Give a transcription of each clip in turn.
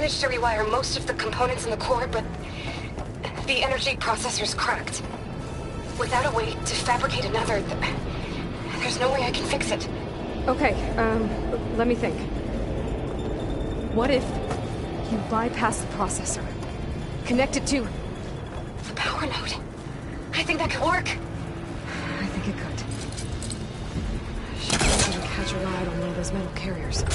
managed to rewire most of the components in the core, but the energy processor's cracked. Without a way to fabricate another, there's no way I can fix it. Okay, let me think. What if you bypass the processor? Connect it to... The power node. I think that could work. I think it could. Should be able to catch a ride on one of those metal carriers.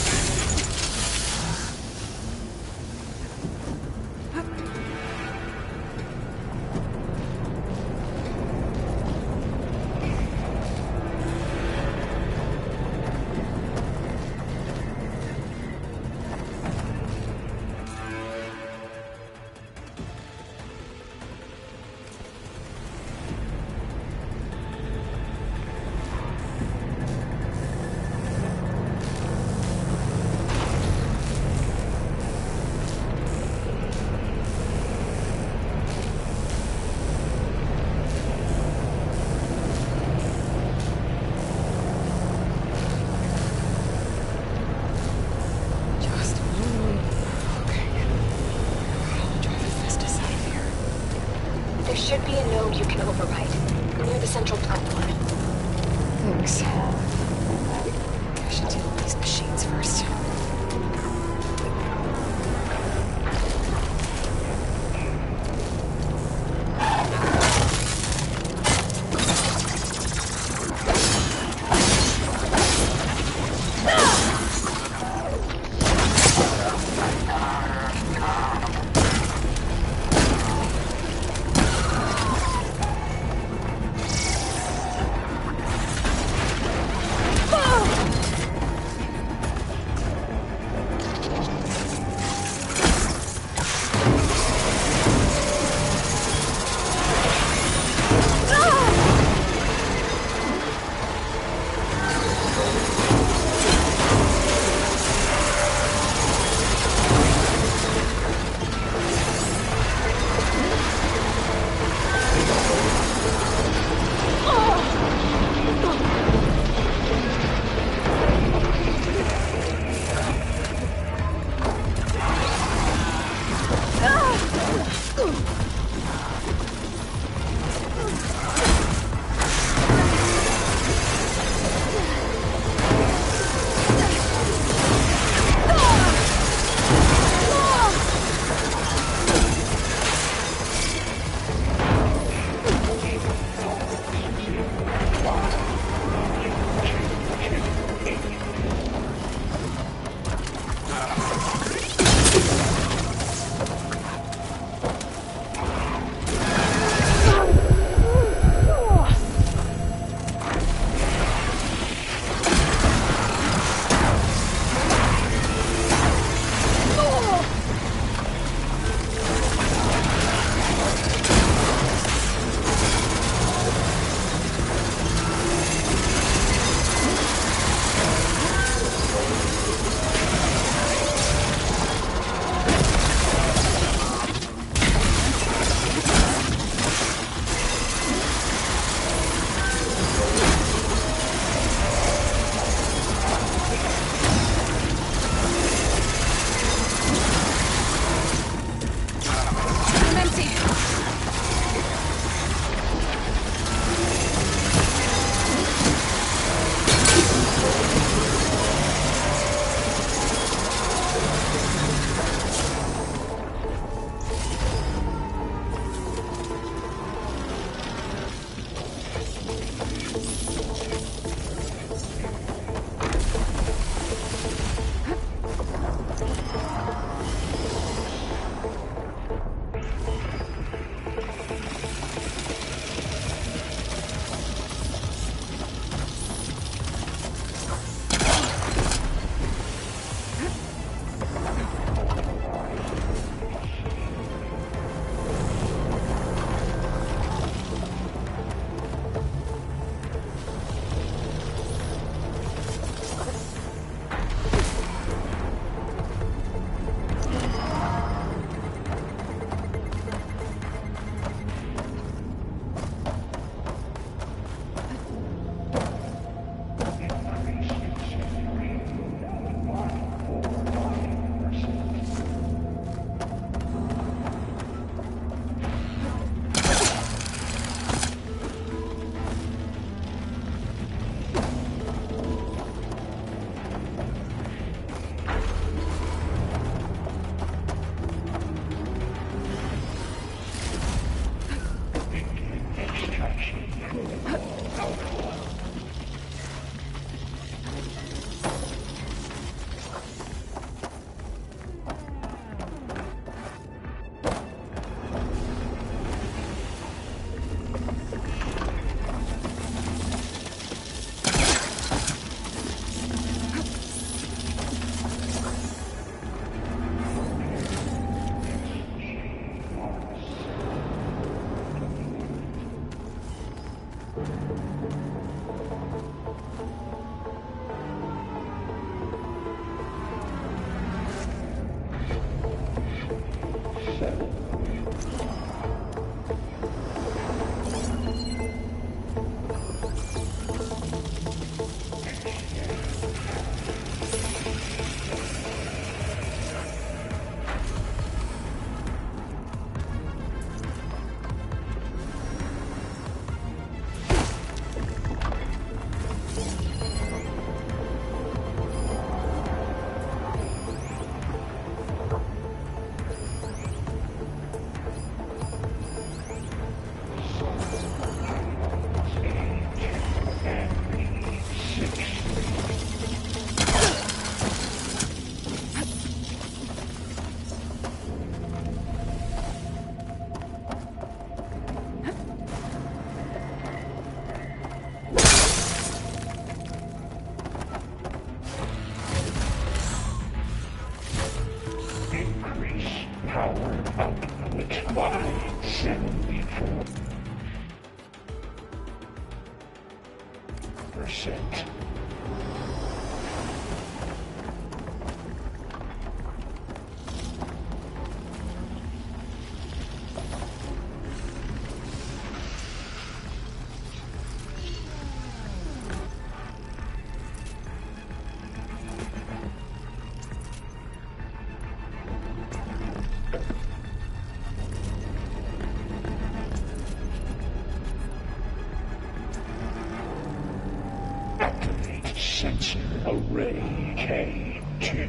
Sensor Array K2.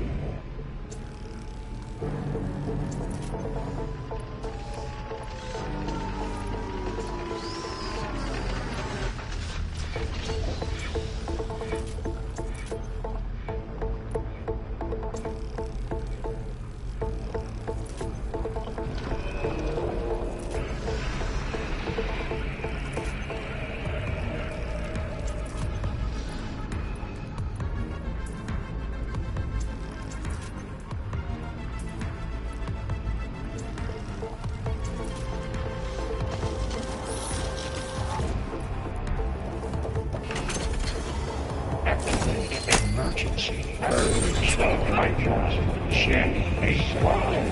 Emergency purge hydraulic J-A-Y.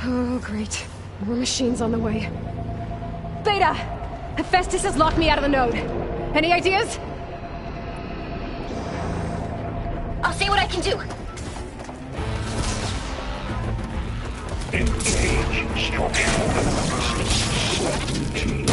Oh, great. More machines on the way. Beta! Hephaestus has locked me out of the node. Any ideas? I'll see what I can do. Engage structural analysis 17.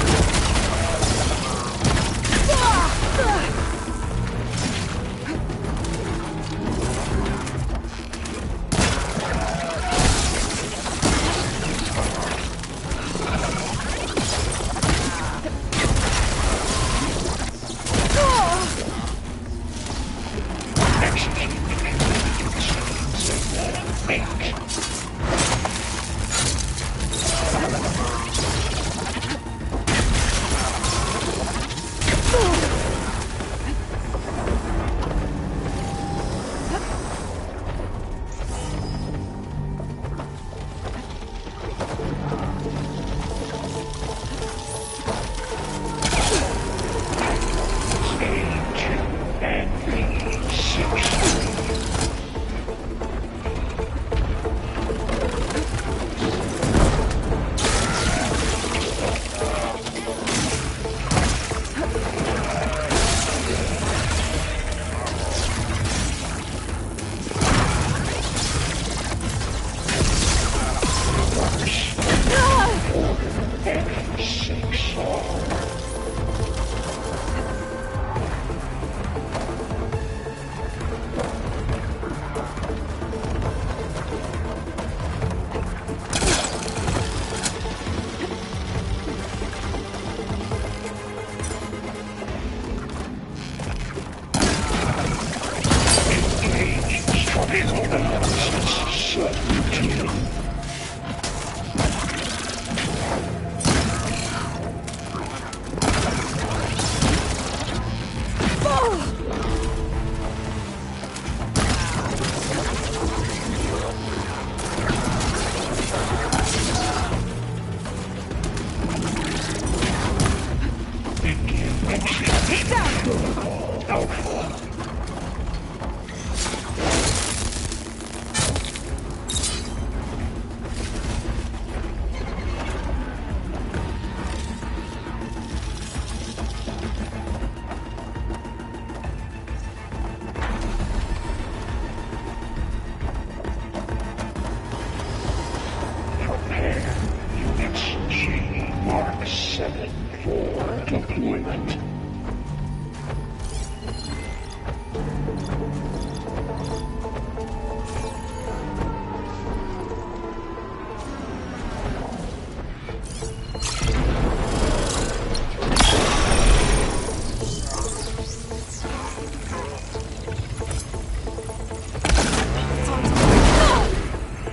equipment.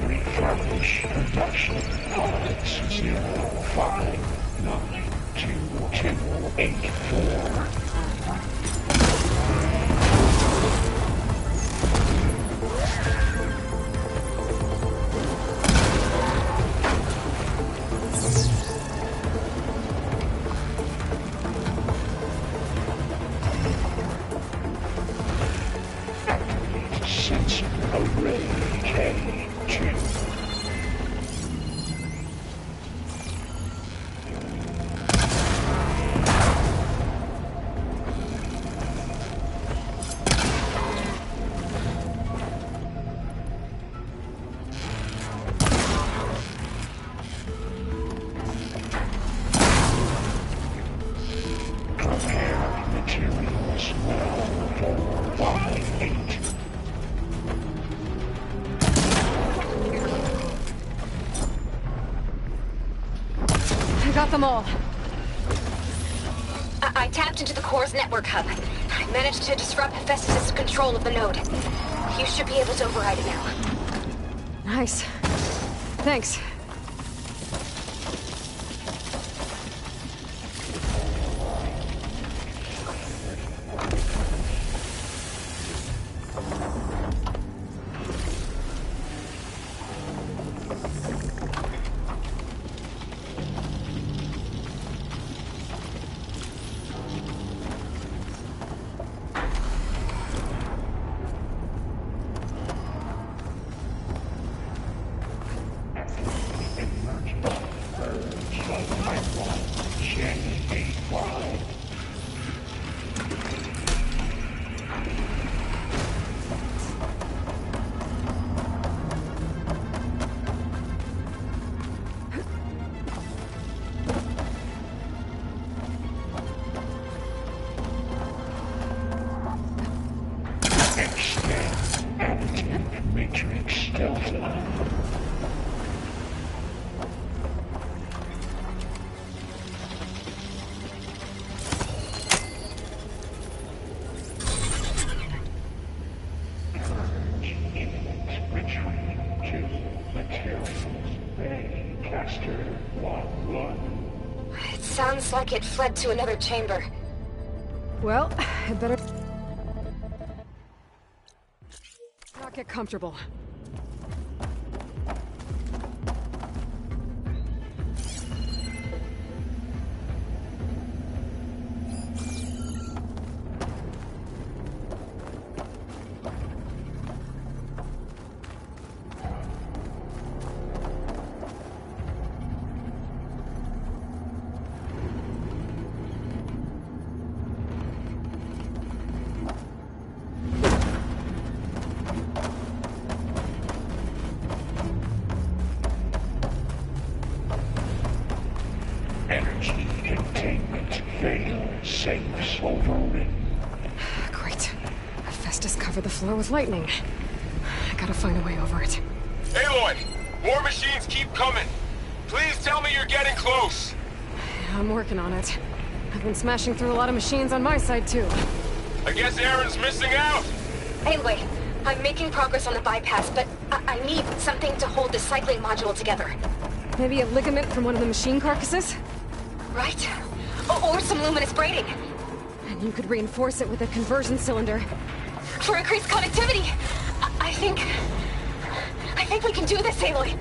Refurbish production codes 0592284. Sensor array K2. Prepare materials well for 5-8. I got them all. I tapped into the core's network hub. I managed to disrupt Hephaestus' control of the node. You should be able to override it now. Nice. Thanks. Matrix Delta. Imminent retreat to materials. Bay Caster 1-1. It sounds like it fled to another chamber. Well, I better not get comfortable. Energy containment fail. Safes overridden. Great. Hephaestus covered the floor with lightning. I gotta find a way over it. Aloy! More machines keep coming! Please tell me you're getting close! I'm working on it. I've been smashing through a lot of machines on my side, too. I guess Aaron's missing out! Anyway, I'm making progress on the bypass, but I need something to hold the cycling module together. Maybe a ligament from one of the machine carcasses? Right? Or some luminous braiding. And you could reinforce it with a conversion cylinder. For increased connectivity. I think we can do this, Aloy.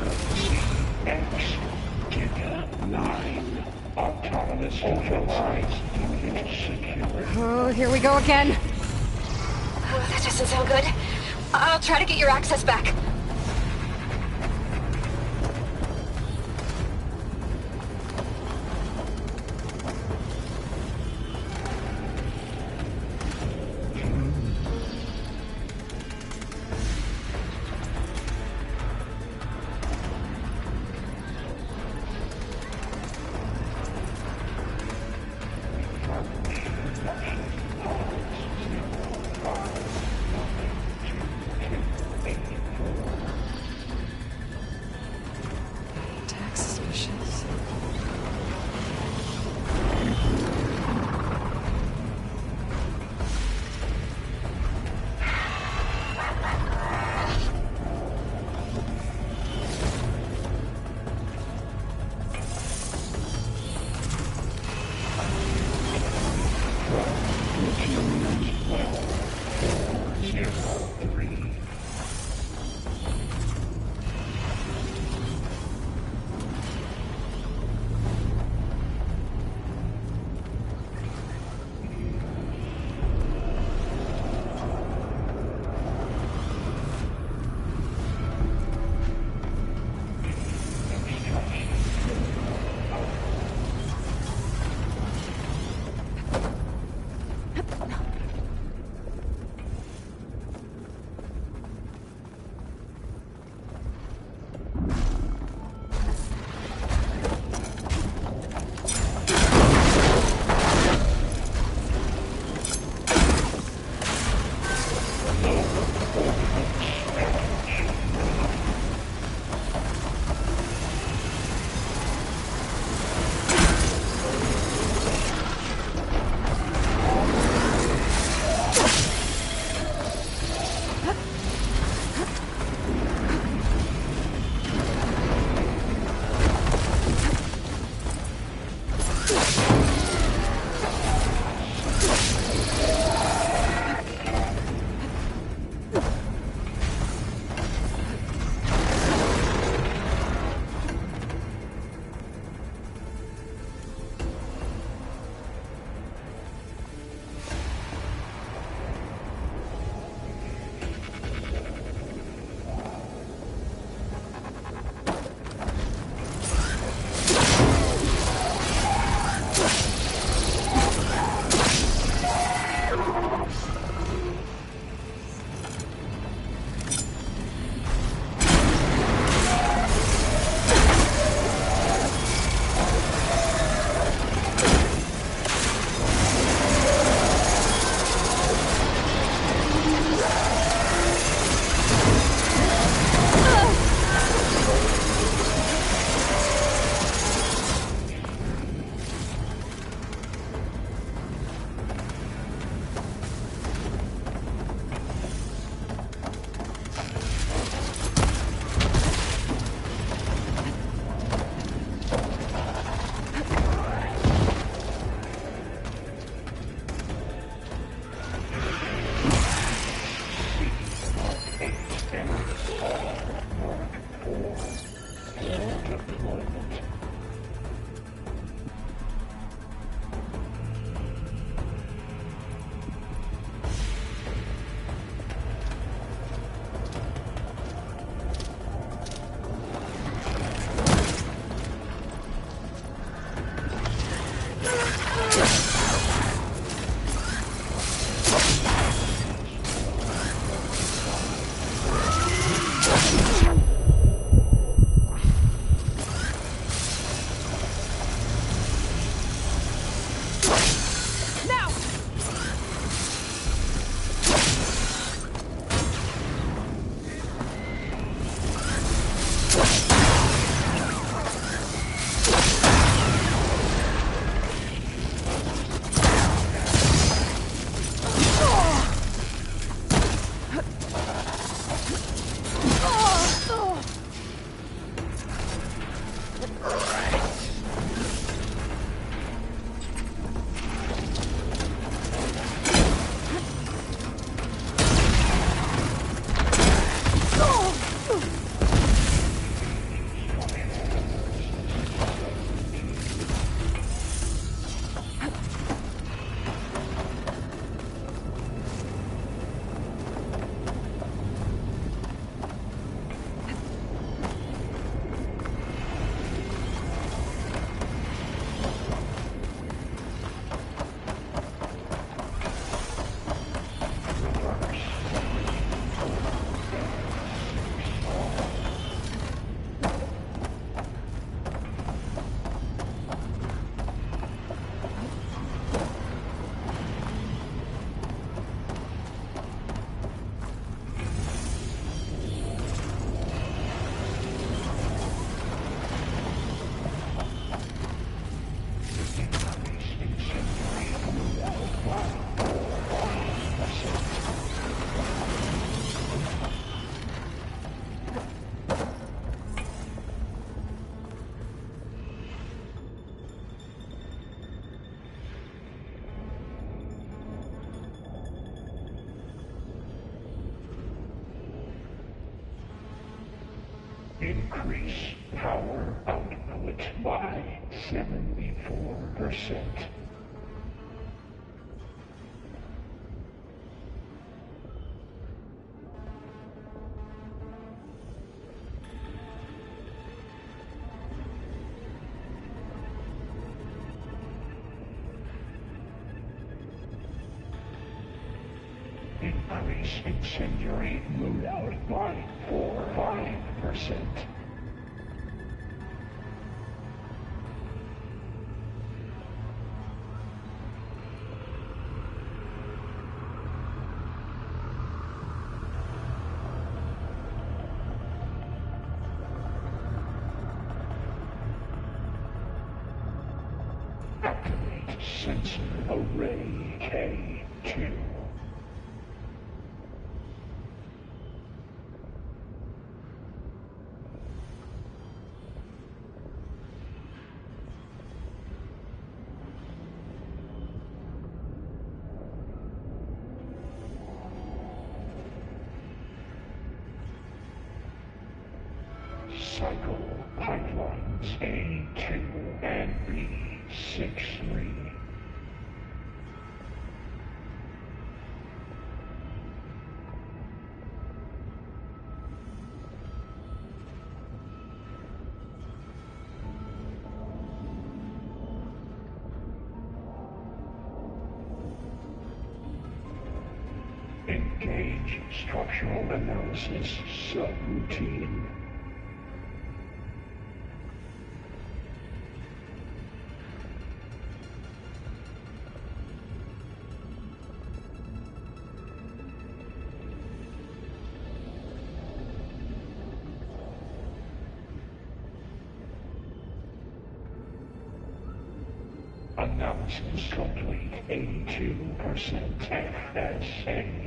X, Giga 9, autonomous overrides unit security. Oh, here we go again. Oh, that doesn't sound good. I'll try to get your access back. Attack suspicious. Increase power output by 74%. Increase incendiary loadout by 5%. Activate sensor array K2. Cycle pipelines A2 and B63. Engage structural analysis subroutine. Analysis complete. 82% FSAU.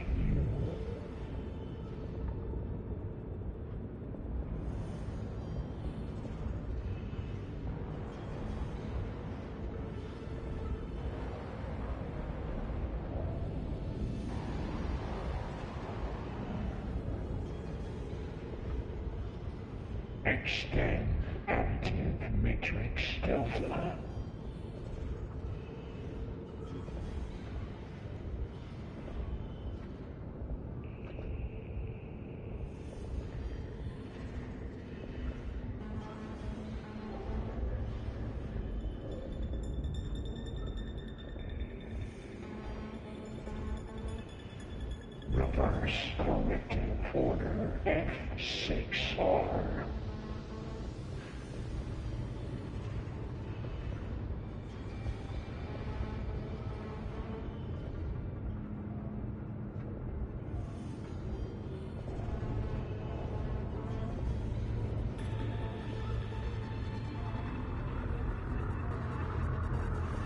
Extend additive matrix delta. Reverse corrective order F6R.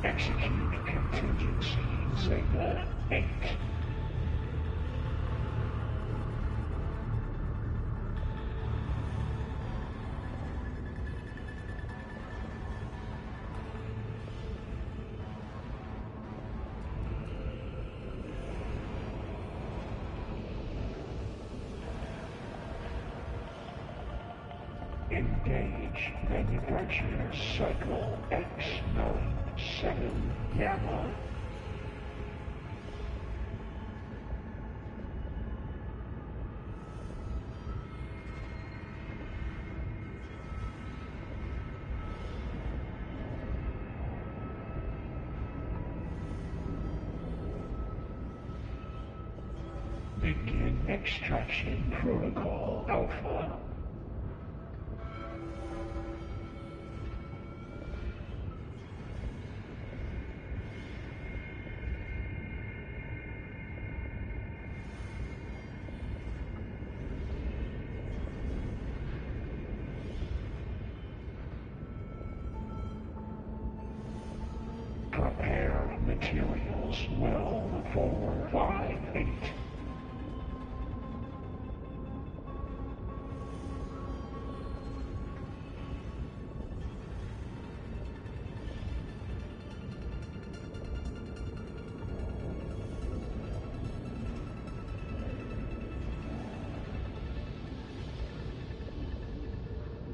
Execute contingency Zeta 8. Engage manufacturer cycle X97 Gamma. Begin extraction protocol Alpha. Prepare materials well for 5-8.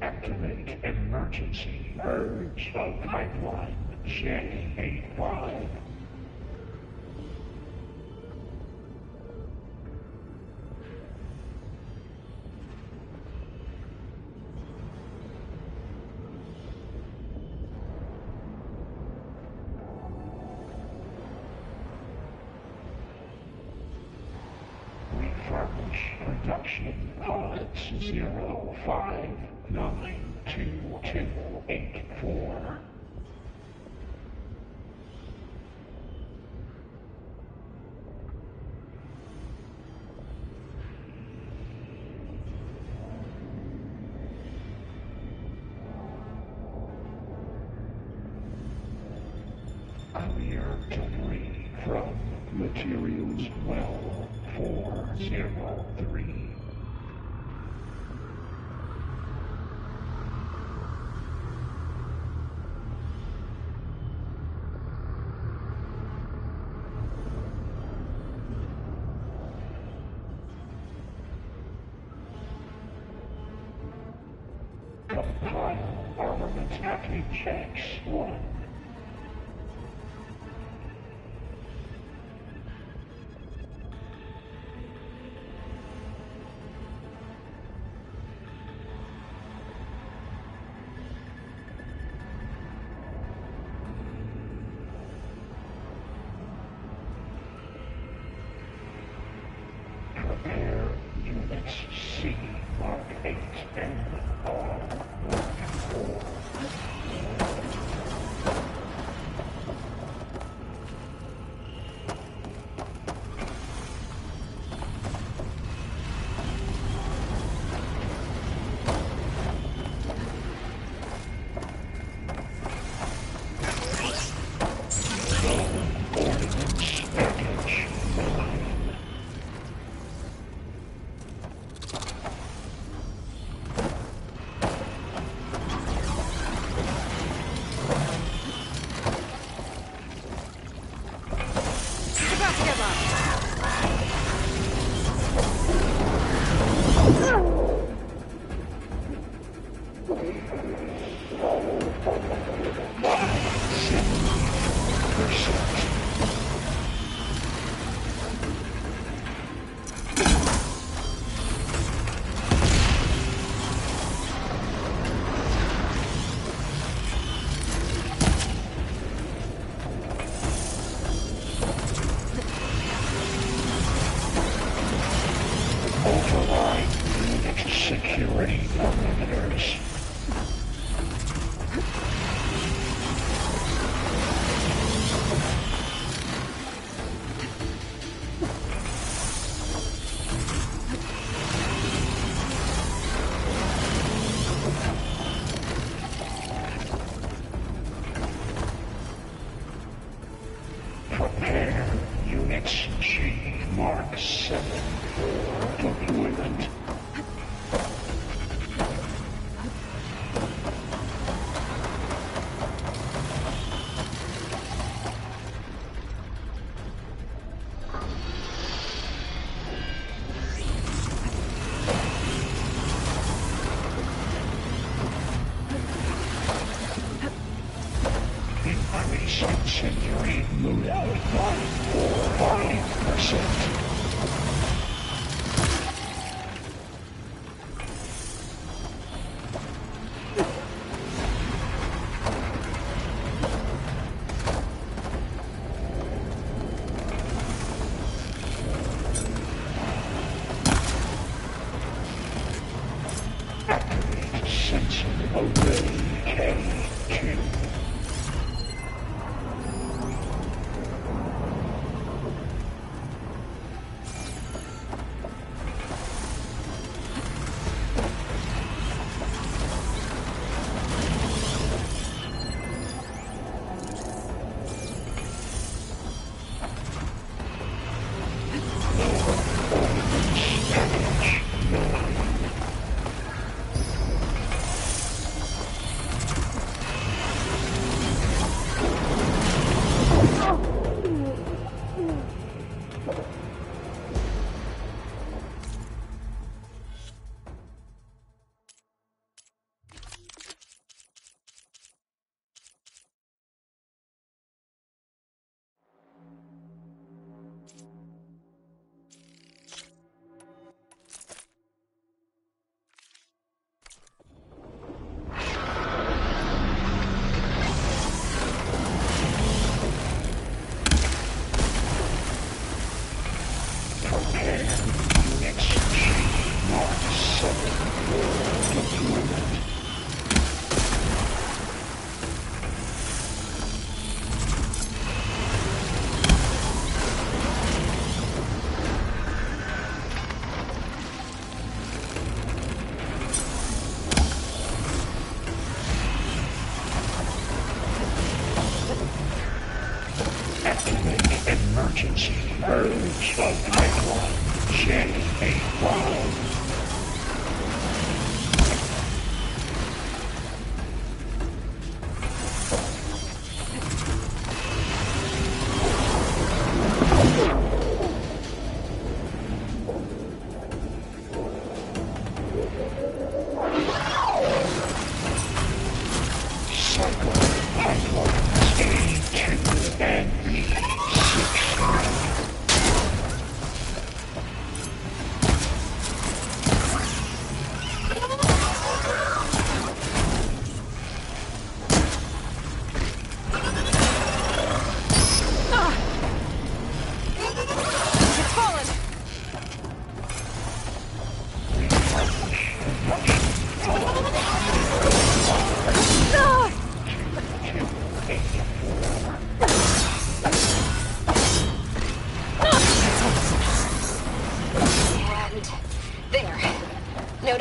Activate emergency purge of pipeline J85. Refurbish production pods 05922284. Clear debris from materials well 403. Compile armament package X1. Prepare units C Mark 8 and R14. Ordnance package 9. Override unit security parameters. Prepare units G Mark 7 for deployment. Increase incendiary loadout by 5%. Activate sensor array K2. Urge of Nightwalk. J-A-Y.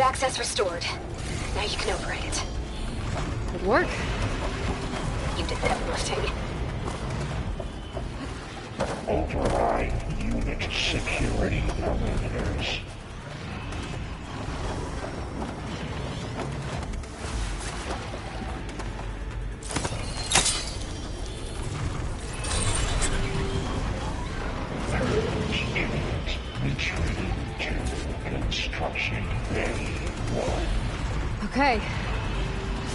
Access restored. Now you can override it. Good work. You did that lifting. Override unit security parameters. Purge unit retreating to construction bay 1. Okay.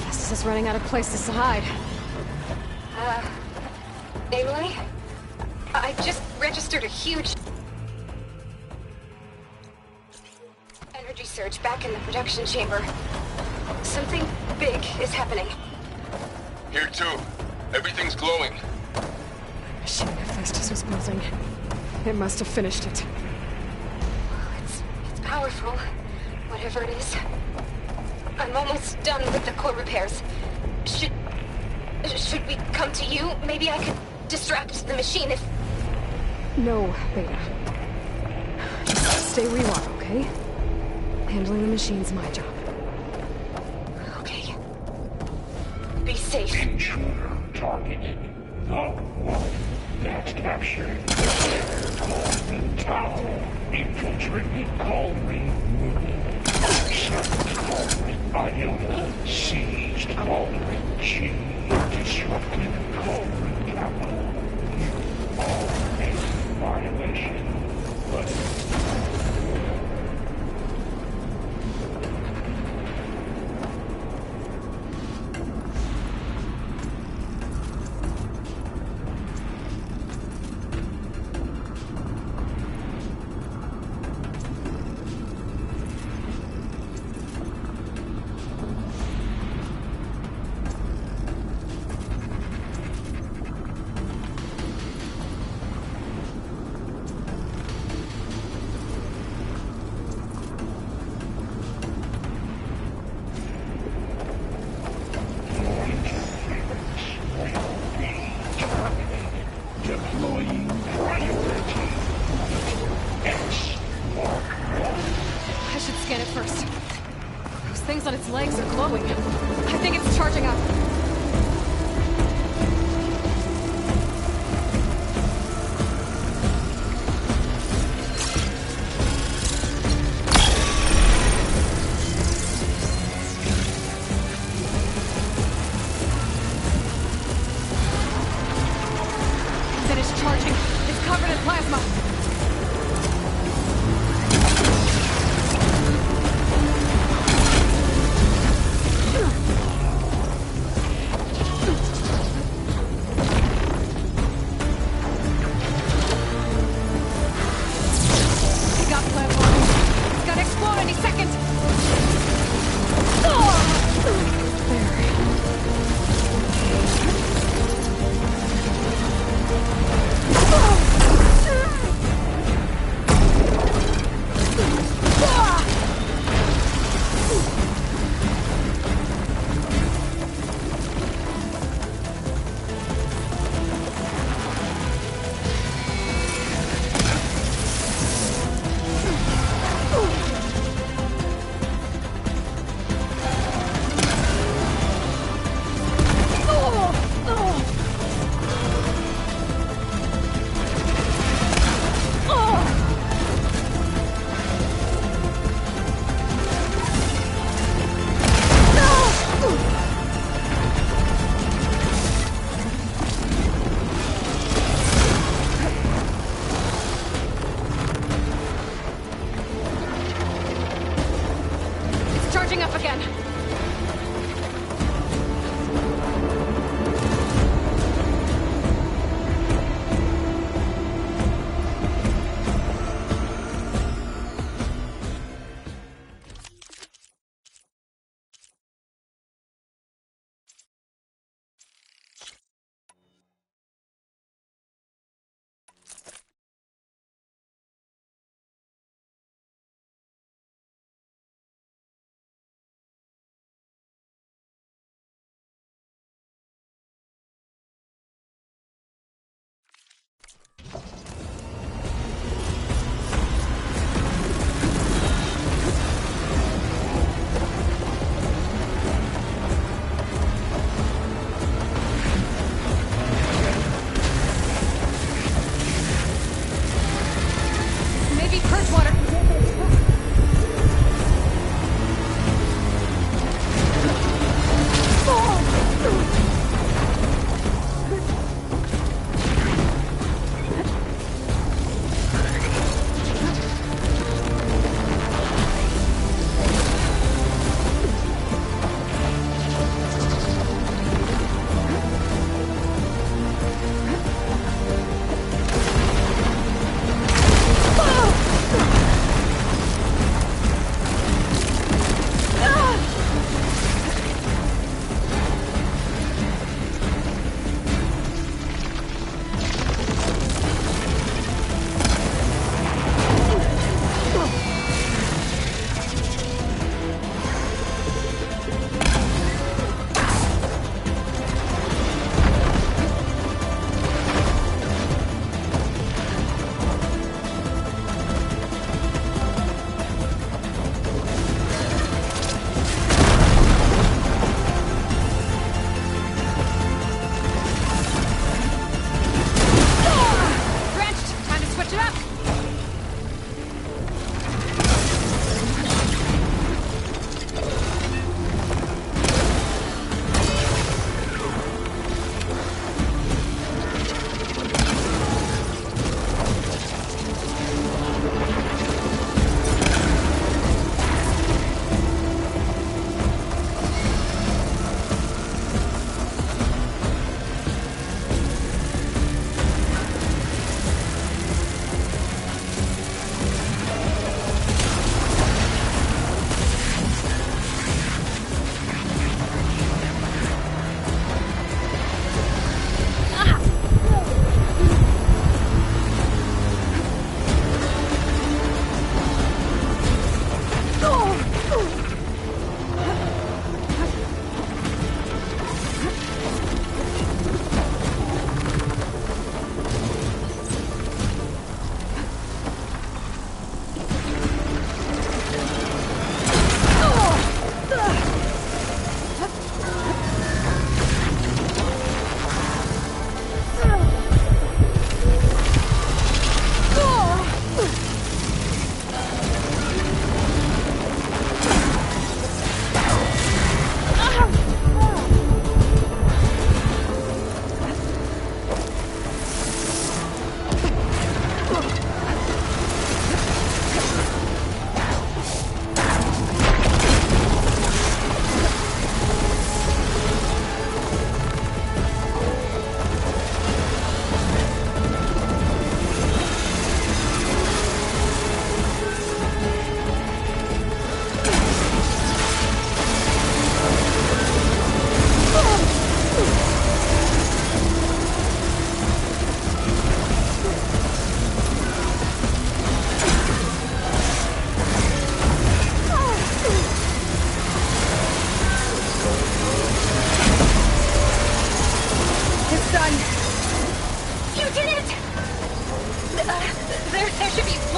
Festus is running out of places to hide. Aloy? I just registered a huge energy surge back in the production chamber. Something big is happening. Here too. Everything's glowing. The machine that Festus was building. It must have finished it. It's powerful, whatever it is. I'm almost done with the core repairs. Should we come to you? Maybe I could distract the machine if... No, Beta. Just stay where you are, okay? Handling the machine's my job. Okay. Be safe. Intruder targeted. The one that captured the Coleman Tower. Infiltrated Coleman Moon. Served Coleman Iota. Seized Coleman G. Disrupted Coleman Capital. You are a violation. But... Deploying priority. X Mark 1. I should scan it first. Those things on its legs are glowing. I think it's charging up. Finished charging. It's covered in plasma. Got plasma. It's gonna explode any second. There.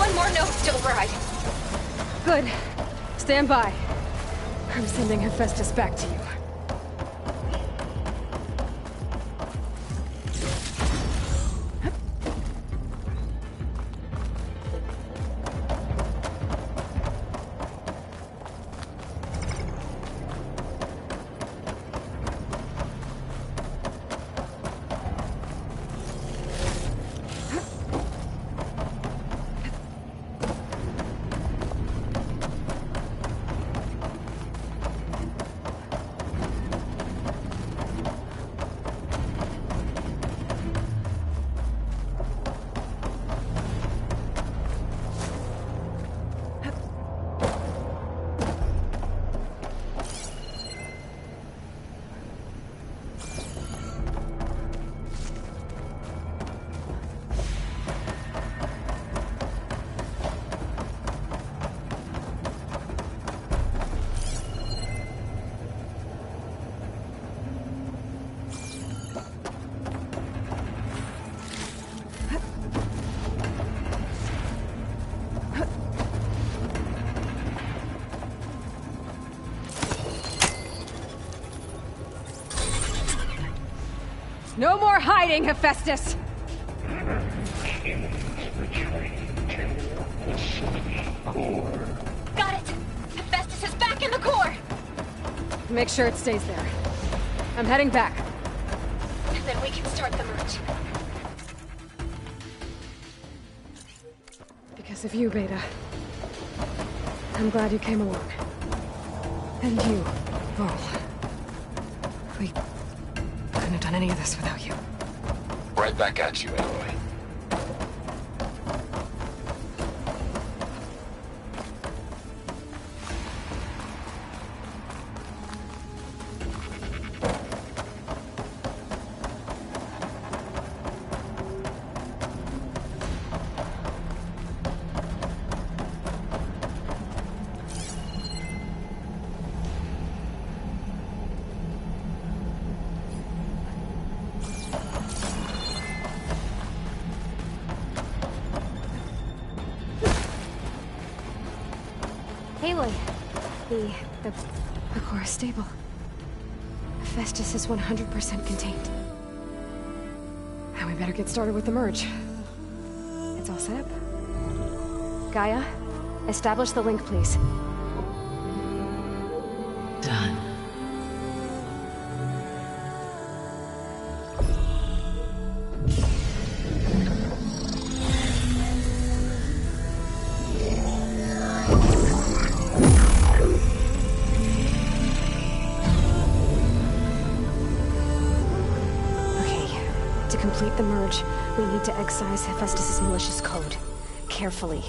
one more node to override. Good. Stand by. I'm sending Hephaestus back to you. No more hiding, Hephaestus! Got it! Hephaestus is back in the core! Make sure it stays there. I'm heading back. And then we can start the merge. Because of you, Beta. I'm glad you came along. And you, Varl. We couldn't have done any of this without you. Right back at you, Aloy. Aloy, the core is stable. Hephaestus is 100% contained. And we better get started with the merge. It's all set up. Gaia, establish the link, please. Done. To complete the merge, we need to excise Hephaestus' malicious code. Carefully.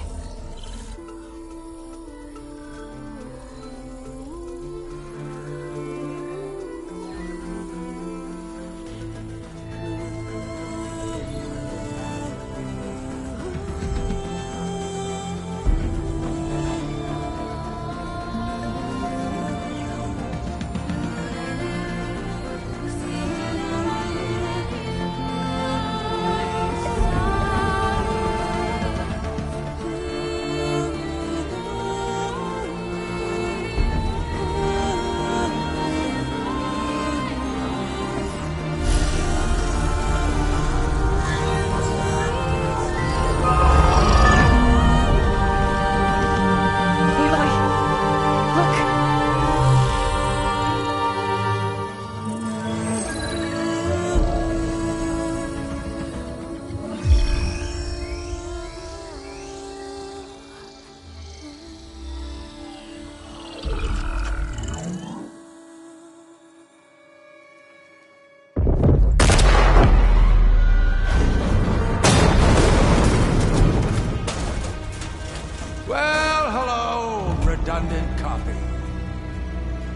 Redundant copy.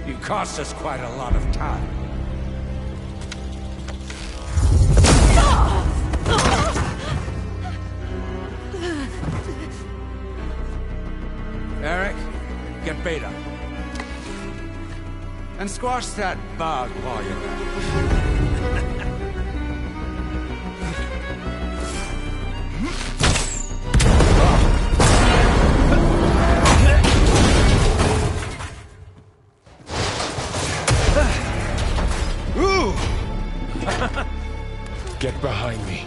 You cost us quite a lot of time. Eric, get Beta. And squash that bug while you're at it. Get behind me.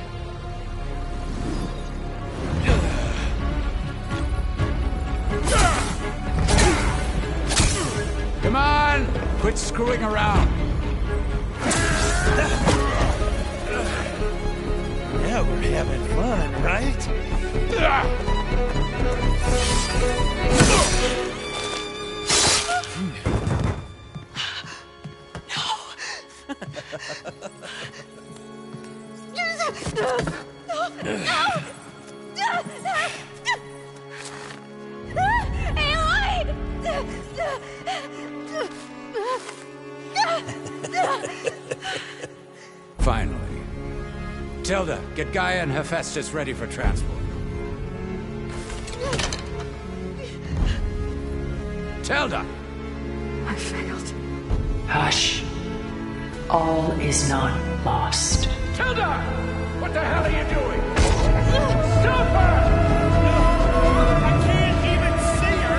Come on! Quit screwing around. Yeah, we're having fun, right? Finally. Tilda, get Gaia and Hephaestus ready for transport. Tilda! I failed. Hush. All is not lost. Tilda! What the hell are you doing? Stop her! I can't even see her!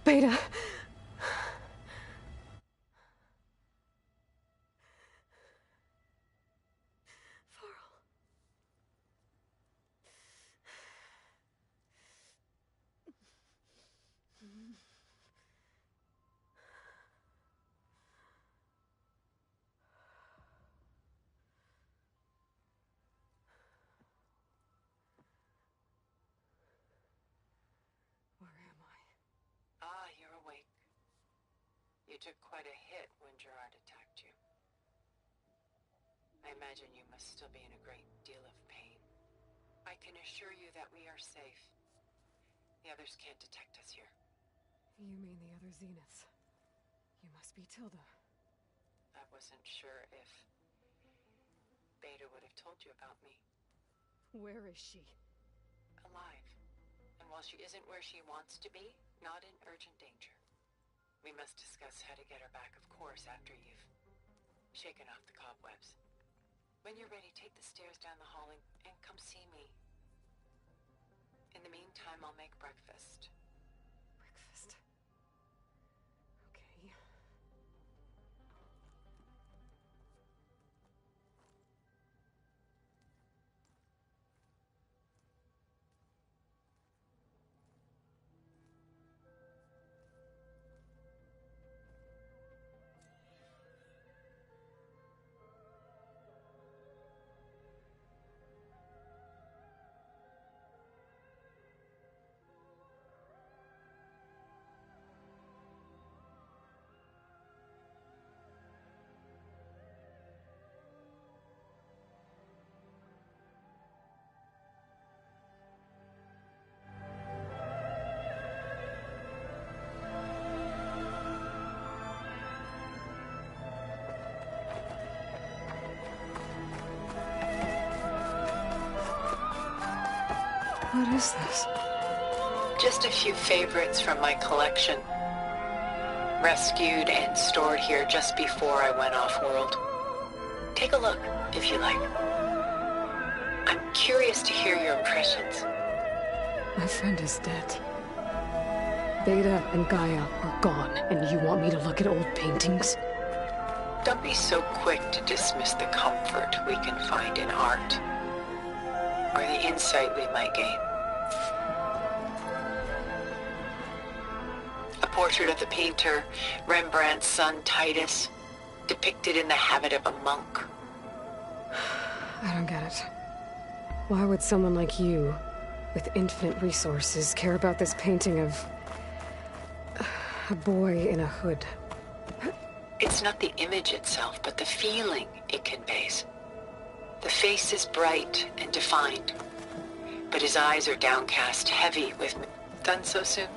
Beta. Where am I? Ah, you're awake. You took quite a hit when Gerard attacked you. I imagine you must still be in a great deal of pain. I can assure you that we are safe. The others can't detect us here. You mean the other Zeniths? You must be Tilda. I wasn't sure if Beta would have told you about me. Where is she? Alive. And while she isn't where she wants to be, not in urgent danger. We must discuss how to get her back, of course, after you've shaken off the cobwebs. When you're ready, take the stairs down the hall and come see me. In the meantime, I'll make breakfast. Breakfast. Okay. What is this? Just a few favorites from my collection. Rescued and stored here just before I went off-world. Take a look, if you like. I'm curious to hear your impressions. My friend is dead. Beta and Gaia are gone, and you want me to look at old paintings? Don't be so quick to dismiss the comfort we can find in art, or the insight we might gain. A portrait of the painter, Rembrandt's son Titus, depicted in the habit of a monk. I don't get it. Why would someone like you, with infinite resources, care about this painting of a boy in a hood? It's not the image itself, but the feeling it conveys. The face is bright and defined, but his eyes are downcast, heavy with... Done so soon?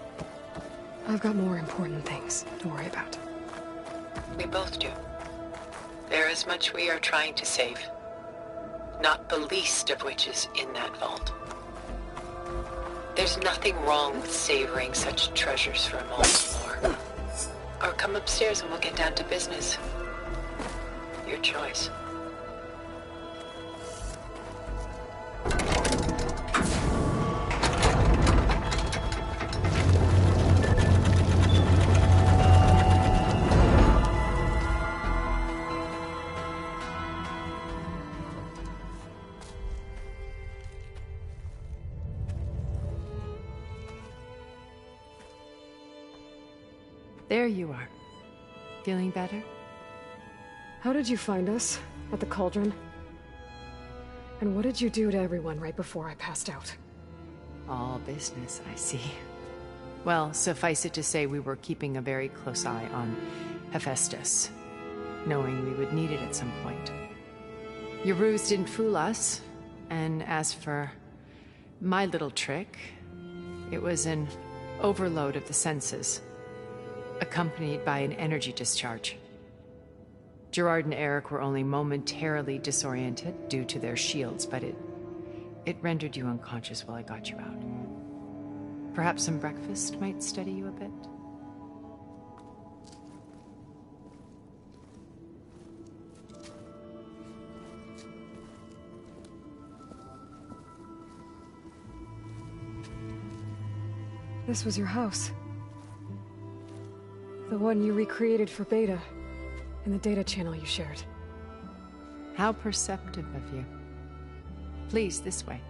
I've got more important things to worry about. We both do. There is much we are trying to save, not the least of which is in that vault. There's nothing wrong with savoring such treasures for a moment more. Or Come upstairs and we'll get down to business. Your choice. There you are. Feeling better? How did you find us? At the Cauldron? And what did you do to everyone right before I passed out? All business, I see. Well, suffice it to say we were keeping a very close eye on Hephaestus, knowing we would need it at some point. Your ruse didn't fool us, and as for my little trick, it was an overload of the senses, accompanied by an energy discharge. Gerard and Eric were only momentarily disoriented due to their shields, but it rendered you unconscious while I got you out. Perhaps some breakfast might steady you a bit? This was your house. The one you recreated for Beta, in the data channel you shared. How perceptive of you. Please, this way.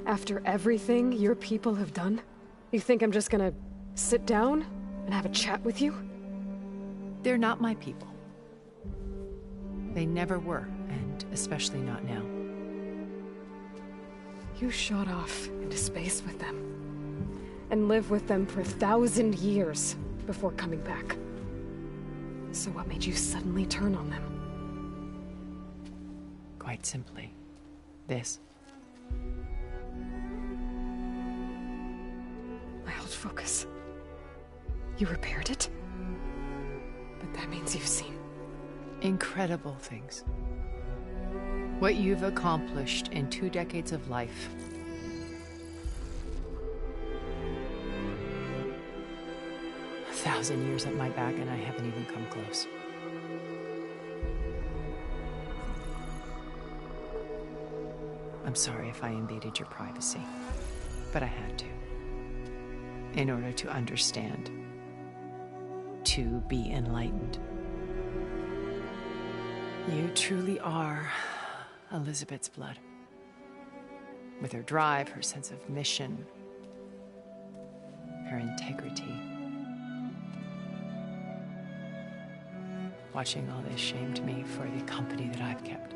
After everything your people have done, you think I'm just gonna sit down and have a chat with you? They're not my people. They never were, and especially not now. You shot off into space with them, and lived with them for 1,000 years before coming back. So what made you suddenly turn on them? Quite simply, this. My old focus. You repaired it? But that means you've seen incredible things. What you've accomplished in 2 decades of life. A 1,000 years at my back and I haven't even come close. I'm sorry if I invaded your privacy, but I had to. In order to understand. To be enlightened. You truly are Elizabeth's blood. With her drive, her sense of mission, her integrity. Watching all this shamed me for the company that I've kept.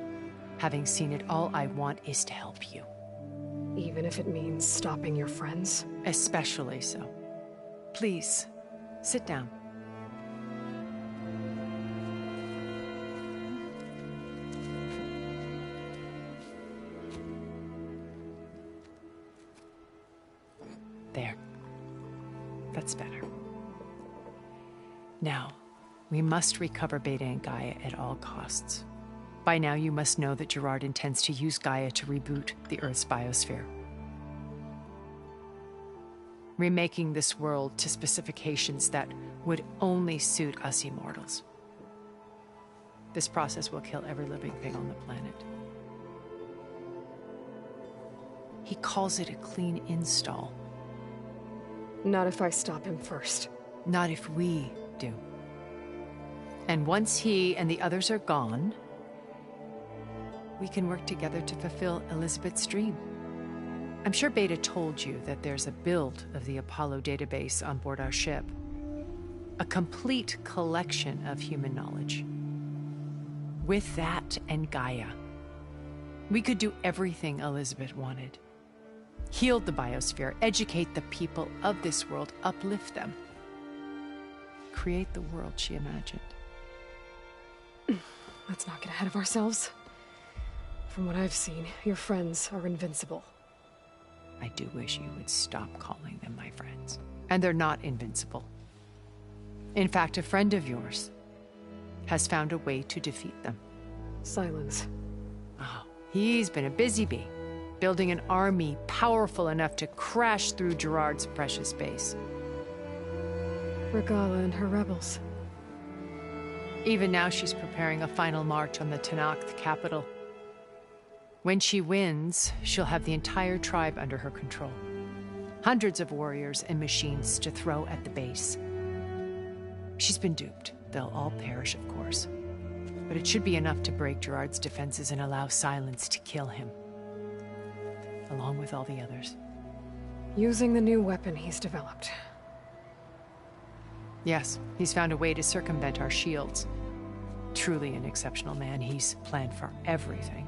Having seen it, all I want is to help you. even if it means stopping your friends? Especially so. Please, sit down. There. That's better. Now, we must recover Beta and Gaia at all costs. By now, you must know that Gerard intends to use Gaia to reboot the Earth's biosphere. Remaking this world to specifications that would only suit us immortals. This process will kill every living thing on the planet. He calls it a clean install. Not if I stop him first. Not if we do. And once he and the others are gone, we can work together to fulfill Elizabeth's dream. I'm sure Beta told you that there's a build of the Apollo database on board our ship. A complete collection of human knowledge. With that and Gaia, we could do everything Elizabeth wanted. Heal the biosphere, educate the people of this world, uplift them. Create the world she imagined. Let's not get ahead of ourselves. From what I've seen, your friends are invincible. I do wish you would stop calling them my friends. And they're not invincible. In fact, a friend of yours has found a way to defeat them. Silence. Oh, he's been a busy bee, building an army powerful enough to crash through Gerard's precious base. Regala and her rebels. Even now, she's preparing a final march on the Tenakth capital. When she wins, she'll have the entire tribe under her control. Hundreds of warriors and machines to throw at the base. She's been duped. They'll all perish, of course. But it should be enough to break Gerard's defenses and allow Silence to kill him. Along with all the others. Using the new weapon he's developed. Yes, he's found a way to circumvent our shields. Truly an exceptional man. He's planned for everything.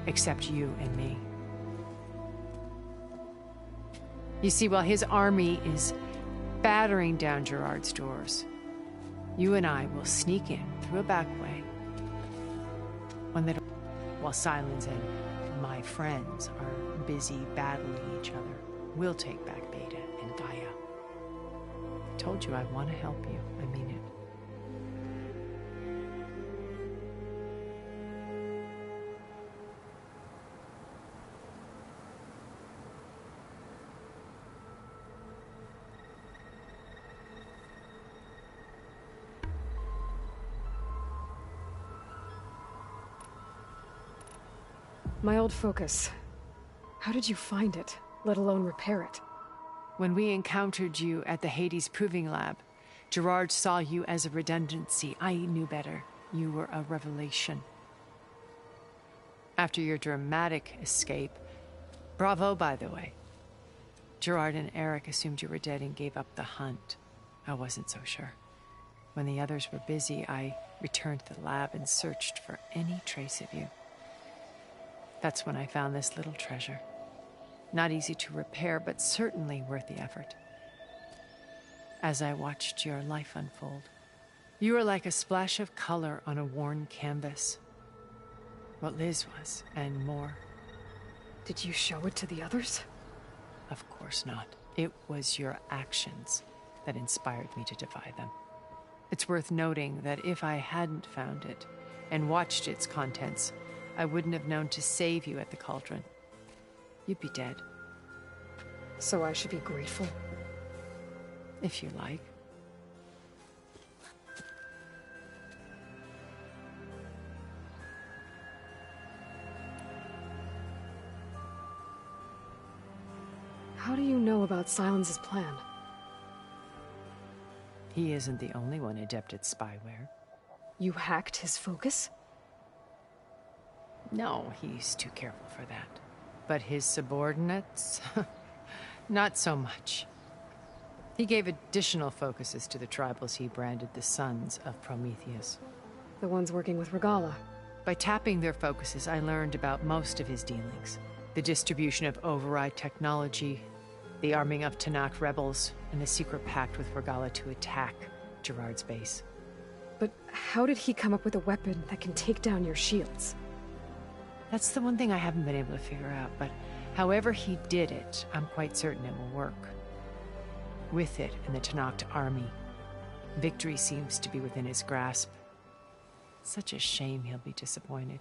Except you and me. You see, while his army is battering down Gerard's doors, you and I will sneak in through a back way. While Silence and my friends are busy battling each other, we'll take back Beta and Gaia. I told you I want to help you. I mean it. My old focus. How did you find it, let alone repair it? When we encountered you at the Hades Proving Lab, Gerard saw you as a redundancy. I knew better. You were a revelation. After your dramatic escape, bravo, by the way. Gerard and Eric assumed you were dead and gave up the hunt. I wasn't so sure. When the others were busy, I returned to the lab and searched for any trace of you. That's when I found this little treasure. Not easy to repair, but certainly worth the effort. As I watched your life unfold, you were like a splash of color on a worn canvas. What Liz was, and more. Did you show it to the others? Of course not. It was your actions that inspired me to defy them. It's worth noting that if I hadn't found it and watched its contents, I wouldn't have known to save you at the cauldron. You'd be dead. So I should be grateful? If you like. How do you know about Silence's plan? He isn't the only one adept at spyware. You hacked his focus? No, he's too careful for that. But his subordinates? Not so much. He gave additional focuses to the tribals he branded the Sons of Prometheus. The ones working with Regala. By tapping their focuses, I learned about most of his dealings. The distribution of override technology, the arming of Tenakth rebels, and the secret pact with Regala to attack Gerard's base. But how did he come up with a weapon that can take down your shields? That's the one thing I haven't been able to figure out, but however he did it, I'm quite certain it will work. With it and the Tenakth army, victory seems to be within his grasp. Such a shame he'll be disappointed.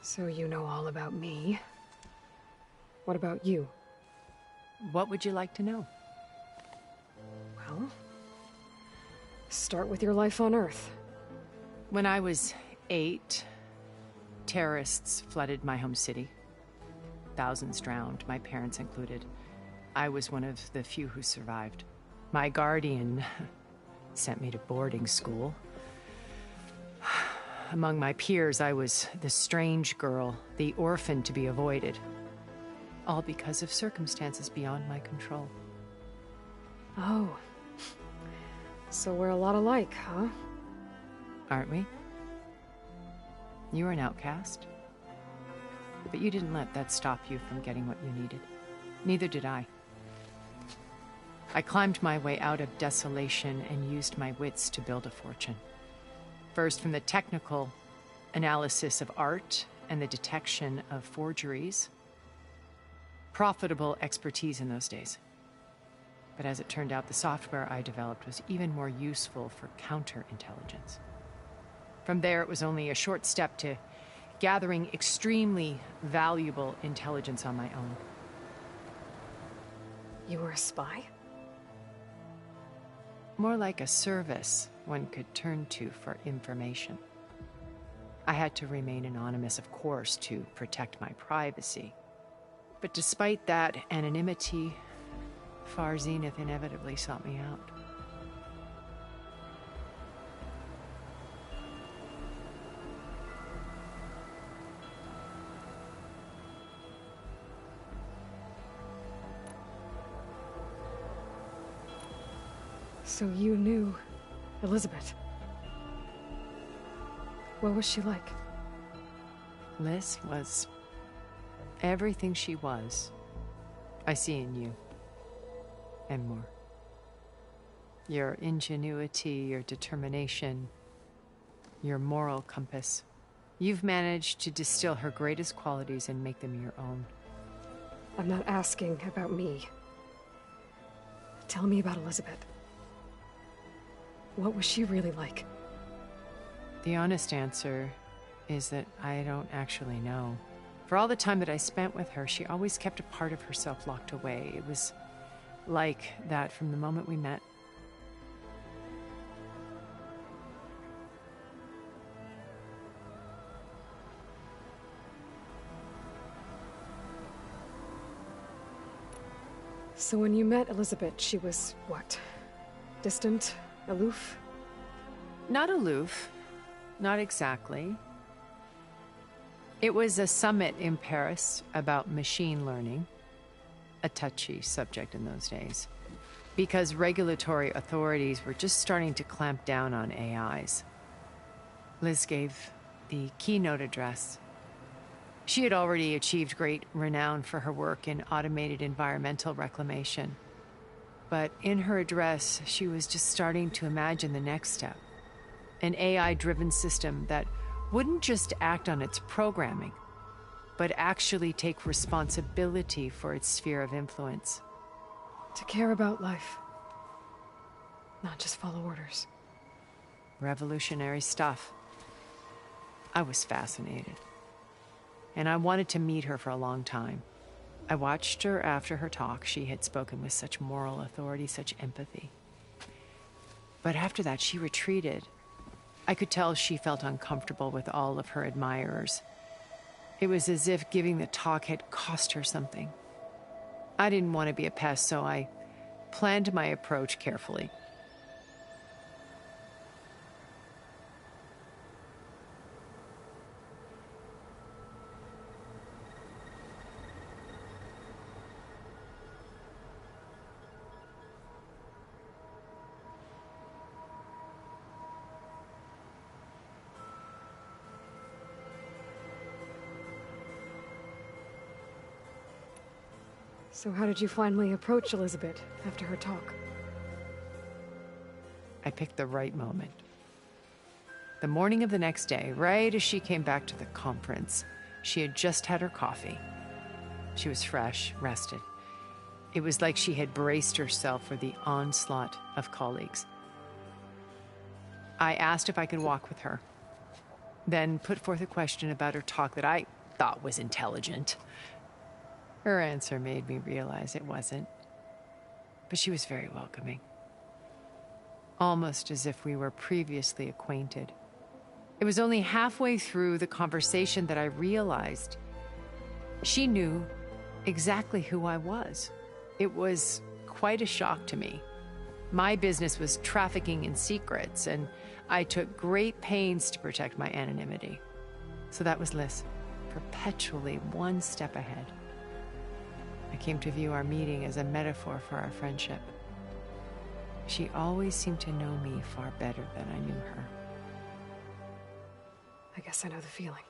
So you know all about me. What about you? What would you like to know? Well, start with your life on Earth. When I was 8, terrorists flooded my home city. Thousands drowned, my parents included. I was one of the few who survived. My guardian sent me to boarding school. Among my peers, I was the strange girl, the orphan to be avoided. All because of circumstances beyond my control. Oh. So we're a lot alike, huh? Aren't we? You were an outcast. But you didn't let that stop you from getting what you needed. Neither did I. I climbed my way out of desolation and used my wits to build a fortune. First, from the technical analysis of art and the detection of forgeries. Profitable expertise in those days. But as it turned out, the software I developed was even more useful for counterintelligence. From there, it was only a short step to gathering extremely valuable intelligence on my own. You were a spy? More like a service one could turn to for information. I had to remain anonymous, of course, to protect my privacy. But despite that anonymity, Far Zenith inevitably sought me out. So you knew Elizabeth. What was she like? Liz was everything she was. I see in you. And more. Your ingenuity, your determination, your moral compass. You've managed to distill her greatest qualities and make them your own. I'm not asking about me. Tell me about Elizabeth. What was she really like? The honest answer is that I don't actually know. For all the time that I spent with her, she always kept a part of herself locked away. It was like that from the moment we met. So when you met Elizabeth, she was what? Distant? Aloof? Not aloof. Not exactly. It was a summit in Paris about machine learning, a touchy subject in those days, because regulatory authorities were just starting to clamp down on AIs. Liz gave the keynote address. She had already achieved great renown for her work in automated environmental reclamation. But in her address, she was just starting to imagine the next step. An AI-driven system that wouldn't just act on its programming, but actually take responsibility for its sphere of influence. To care about life. Not just follow orders. Revolutionary stuff. I was fascinated. And I wanted to meet her for a long time. I watched her after her talk. She had spoken with such moral authority, such empathy. But after that, she retreated. I could tell she felt uncomfortable with all of her admirers. It was as if giving the talk had cost her something. I didn't want to be a pest, so I planned my approach carefully. So how did you finally approach Elizabeth after her talk? I picked the right moment. The morning of the next day, right as she came back to the conference, she had just had her coffee. She was fresh, rested. It was like she had braced herself for the onslaught of colleagues. I asked if I could walk with her, then put forth a question about her talk that I thought was intelligent. Her answer made me realize it wasn't, but she was very welcoming. Almost as if we were previously acquainted. It was only halfway through the conversation that I realized she knew exactly who I was. It was quite a shock to me. My business was trafficking in secrets, and I took great pains to protect my anonymity. So that was Liz, perpetually one step ahead. I came to view our meeting as a metaphor for our friendship. She always seemed to know me far better than I knew her. I guess I know the feeling.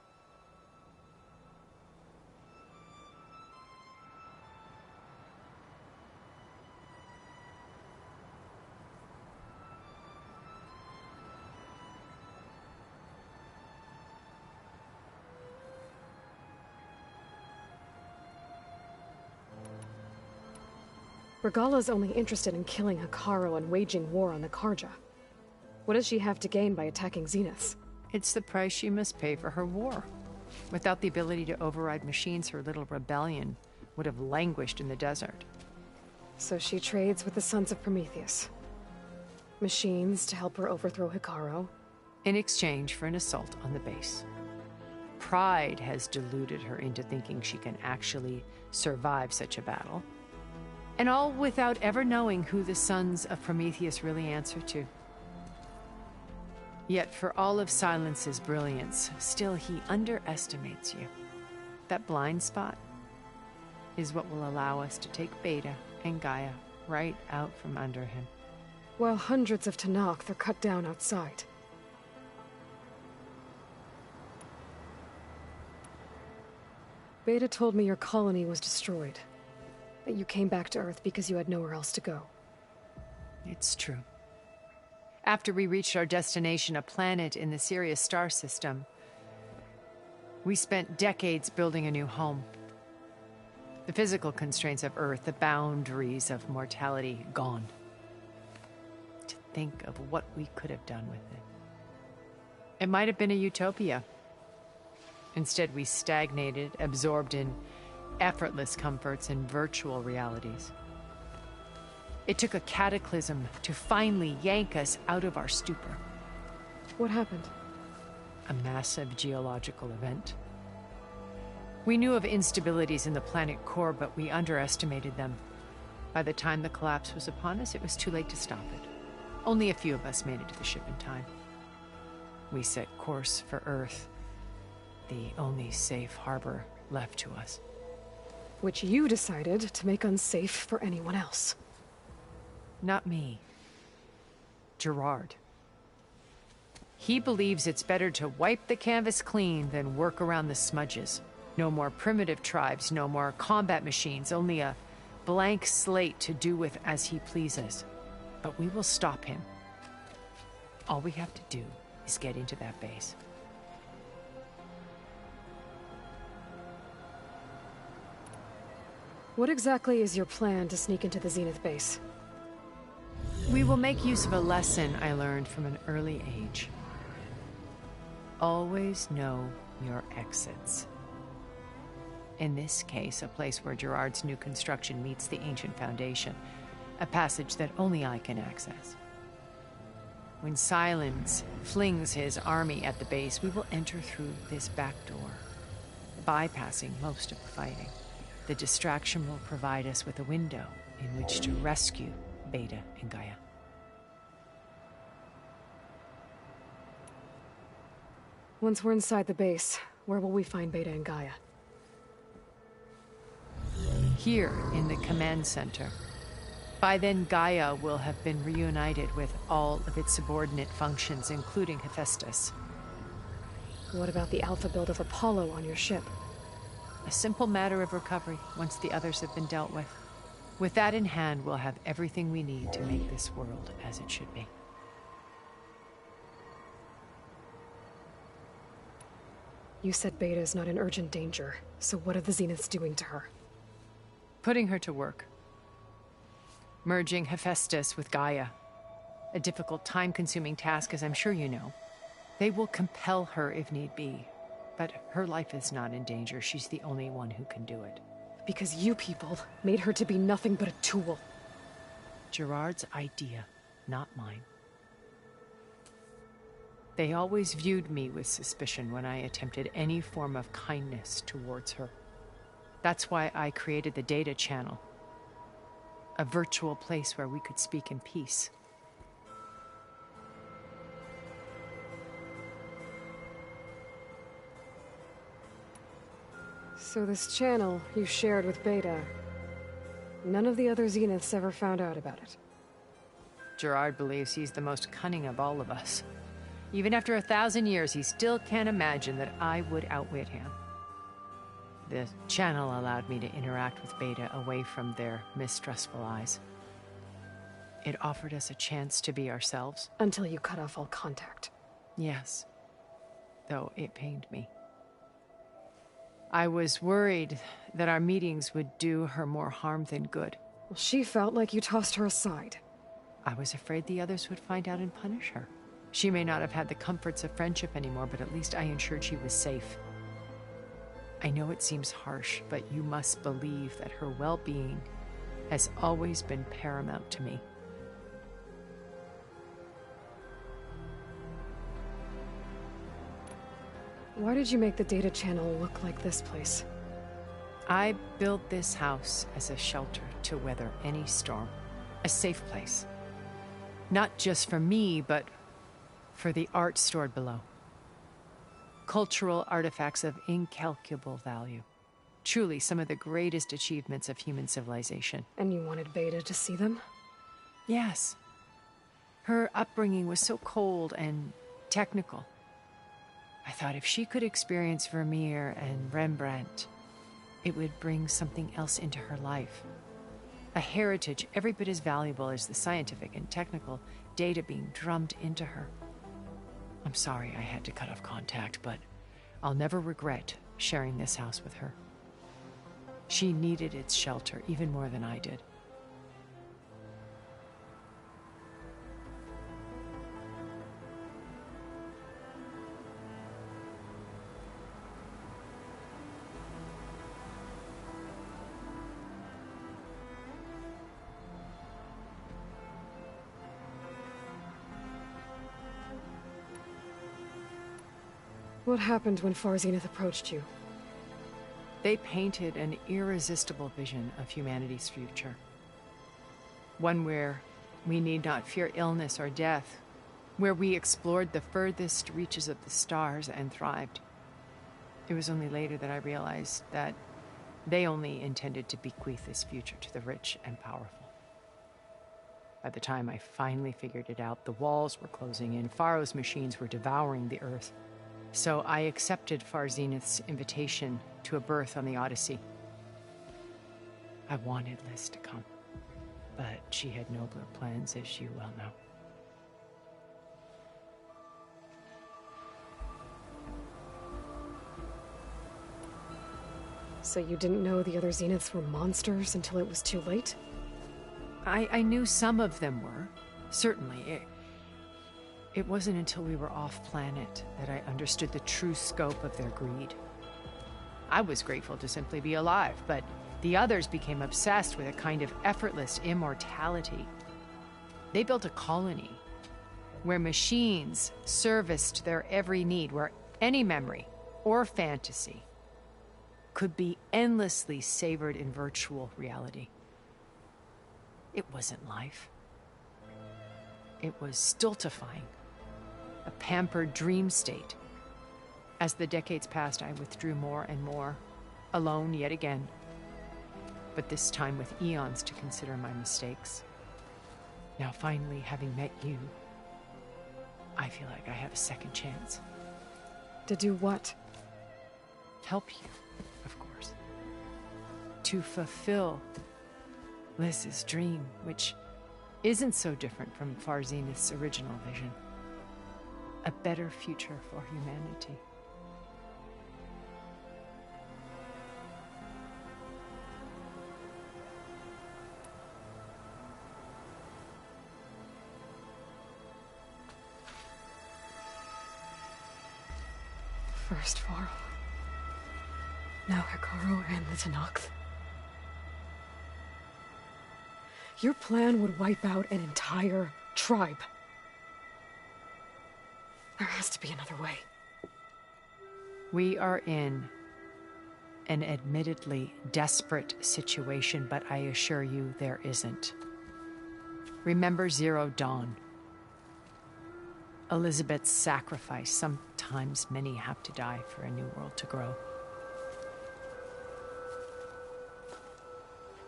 Regala's only interested in killing Hekarro and waging war on the Karja. What does she have to gain by attacking Zenith? It's the price she must pay for her war. Without the ability to override machines, her little rebellion would have languished in the desert. So she trades with the Sons of Prometheus. Machines to help her overthrow Hekarro. In exchange for an assault on the base. Pride has deluded her into thinking she can actually survive such a battle. And all without ever knowing who the Sons of Prometheus really answer to. Yet for all of Silence's brilliance, still he underestimates you. That blind spot is what will allow us to take Beta and Gaia right out from under him. While hundreds of Tenakth are cut down outside. Beta told me your colony was destroyed. That you came back to Earth because you had nowhere else to go. It's true. After we reached our destination, a planet in the Sirius star system, we spent decades building a new home. The physical constraints of Earth, the boundaries of mortality, gone. To think of what we could have done with it. It might have been a utopia. Instead, we stagnated, absorbed in effortless comforts and virtual realities. It took a cataclysm to finally yank us out of our stupor. What happened? A massive geological event. We knew of instabilities in the planet core, but we underestimated them. By the time the collapse was upon us, it was too late to stop it. Only a few of us made it to the ship in time. We set course for Earth, the only safe harbor left to us. Which you decided to make unsafe for anyone else. Not me. Gerard. He believes it's better to wipe the canvas clean than work around the smudges. No more primitive tribes, no more combat machines, only a blank slate to do with as he pleases. But we will stop him. All we have to do is get into that base. What exactly is your plan to sneak into the Zenith base? We will make use of a lesson I learned from an early age. Always know your exits. In this case, a place where Gerard's new construction meets the ancient foundation, a passage that only I can access. When Silence flings his army at the base, we will enter through this back door, bypassing most of the fighting. The distraction will provide us with a window in which to rescue Beta and Gaia. Once we're inside the base, where will we find Beta and Gaia? Here in the command center. By then, Gaia will have been reunited with all of its subordinate functions, including Hephaestus. What about the alpha build of Apollo on your ship? A simple matter of recovery once the others have been dealt with. With that in hand, we'll have everything we need to make this world as it should be. You said Beta is not in urgent danger, so what are the Zeniths doing to her? Putting her to work. Merging Hephaestus with Gaia. A difficult, time-consuming task, as I'm sure you know. They will compel her if need be. But her life is not in danger. She's the only one who can do it. Because you people made her to be nothing but a tool. Gerard's idea, not mine. They always viewed me with suspicion when I attempted any form of kindness towards her. That's why I created the data channel. A virtual place where we could speak in peace. So this channel you shared with Beta, none of the other Zeniths ever found out about it. Gerard believes he's the most cunning of all of us. Even after 1,000 years, he still can't imagine that I would outwit him. The channel allowed me to interact with Beta away from their mistrustful eyes. It offered us a chance to be ourselves. Until you cut off all contact. Yes, though it pained me. I was worried that our meetings would do her more harm than good. Well, she felt like you tossed her aside. I was afraid the others would find out and punish her. She may not have had the comforts of friendship anymore, but at least I ensured she was safe. I know it seems harsh, but you must believe that her well-being has always been paramount to me. Why did you make the data channel look like this place? I built this house as a shelter to weather any storm. A safe place. Not just for me, but for the art stored below. Cultural artifacts of incalculable value. Truly some of the greatest achievements of human civilization. And you wanted Beta to see them? Yes. Her upbringing was so cold and technical. I thought if she could experience Vermeer and Rembrandt, it would bring something else into her life. A heritage every bit as valuable as the scientific and technical data being drummed into her. I'm sorry I had to cut off contact, but I'll never regret sharing this house with her. She needed its shelter even more than I did. What happened when Far Zenith approached you? They painted an irresistible vision of humanity's future. One where we need not fear illness or death, where we explored the furthest reaches of the stars and thrived. It was only later that I realized that they only intended to bequeath this future to the rich and powerful. By the time I finally figured it out, the walls were closing in, Pharaoh's machines were devouring the Earth. So I accepted Far Zenith's invitation to a berth on the Odyssey. I wanted Liz to come, but she had nobler plans, as you well know. So you didn't know the other Zeniths were monsters until it was too late? I knew some of them were, certainly. It wasn't until we were off-planet that I understood the true scope of their greed. I was grateful to simply be alive, but the others became obsessed with a kind of effortless immortality. They built a colony where machines serviced their every need, where any memory or fantasy could be endlessly savored in virtual reality. It wasn't life. It was stultifying. A pampered dream state. As the decades passed, I withdrew more and more, alone yet again, but this time with eons to consider my mistakes. Now finally, having met you, I feel like I have a second chance. To do what? Help you, of course. To fulfill Liz's dream, which isn't so different from Far Zenith's original vision. A better future for humanity. First Varl. Now Hekarro and the Tenakth. Your plan would wipe out an entire tribe. There has to be another way. We are in an admittedly desperate situation, but I assure you there isn't. Remember Zero Dawn. Elizabeth's sacrifice. Sometimes many have to die for a new world to grow.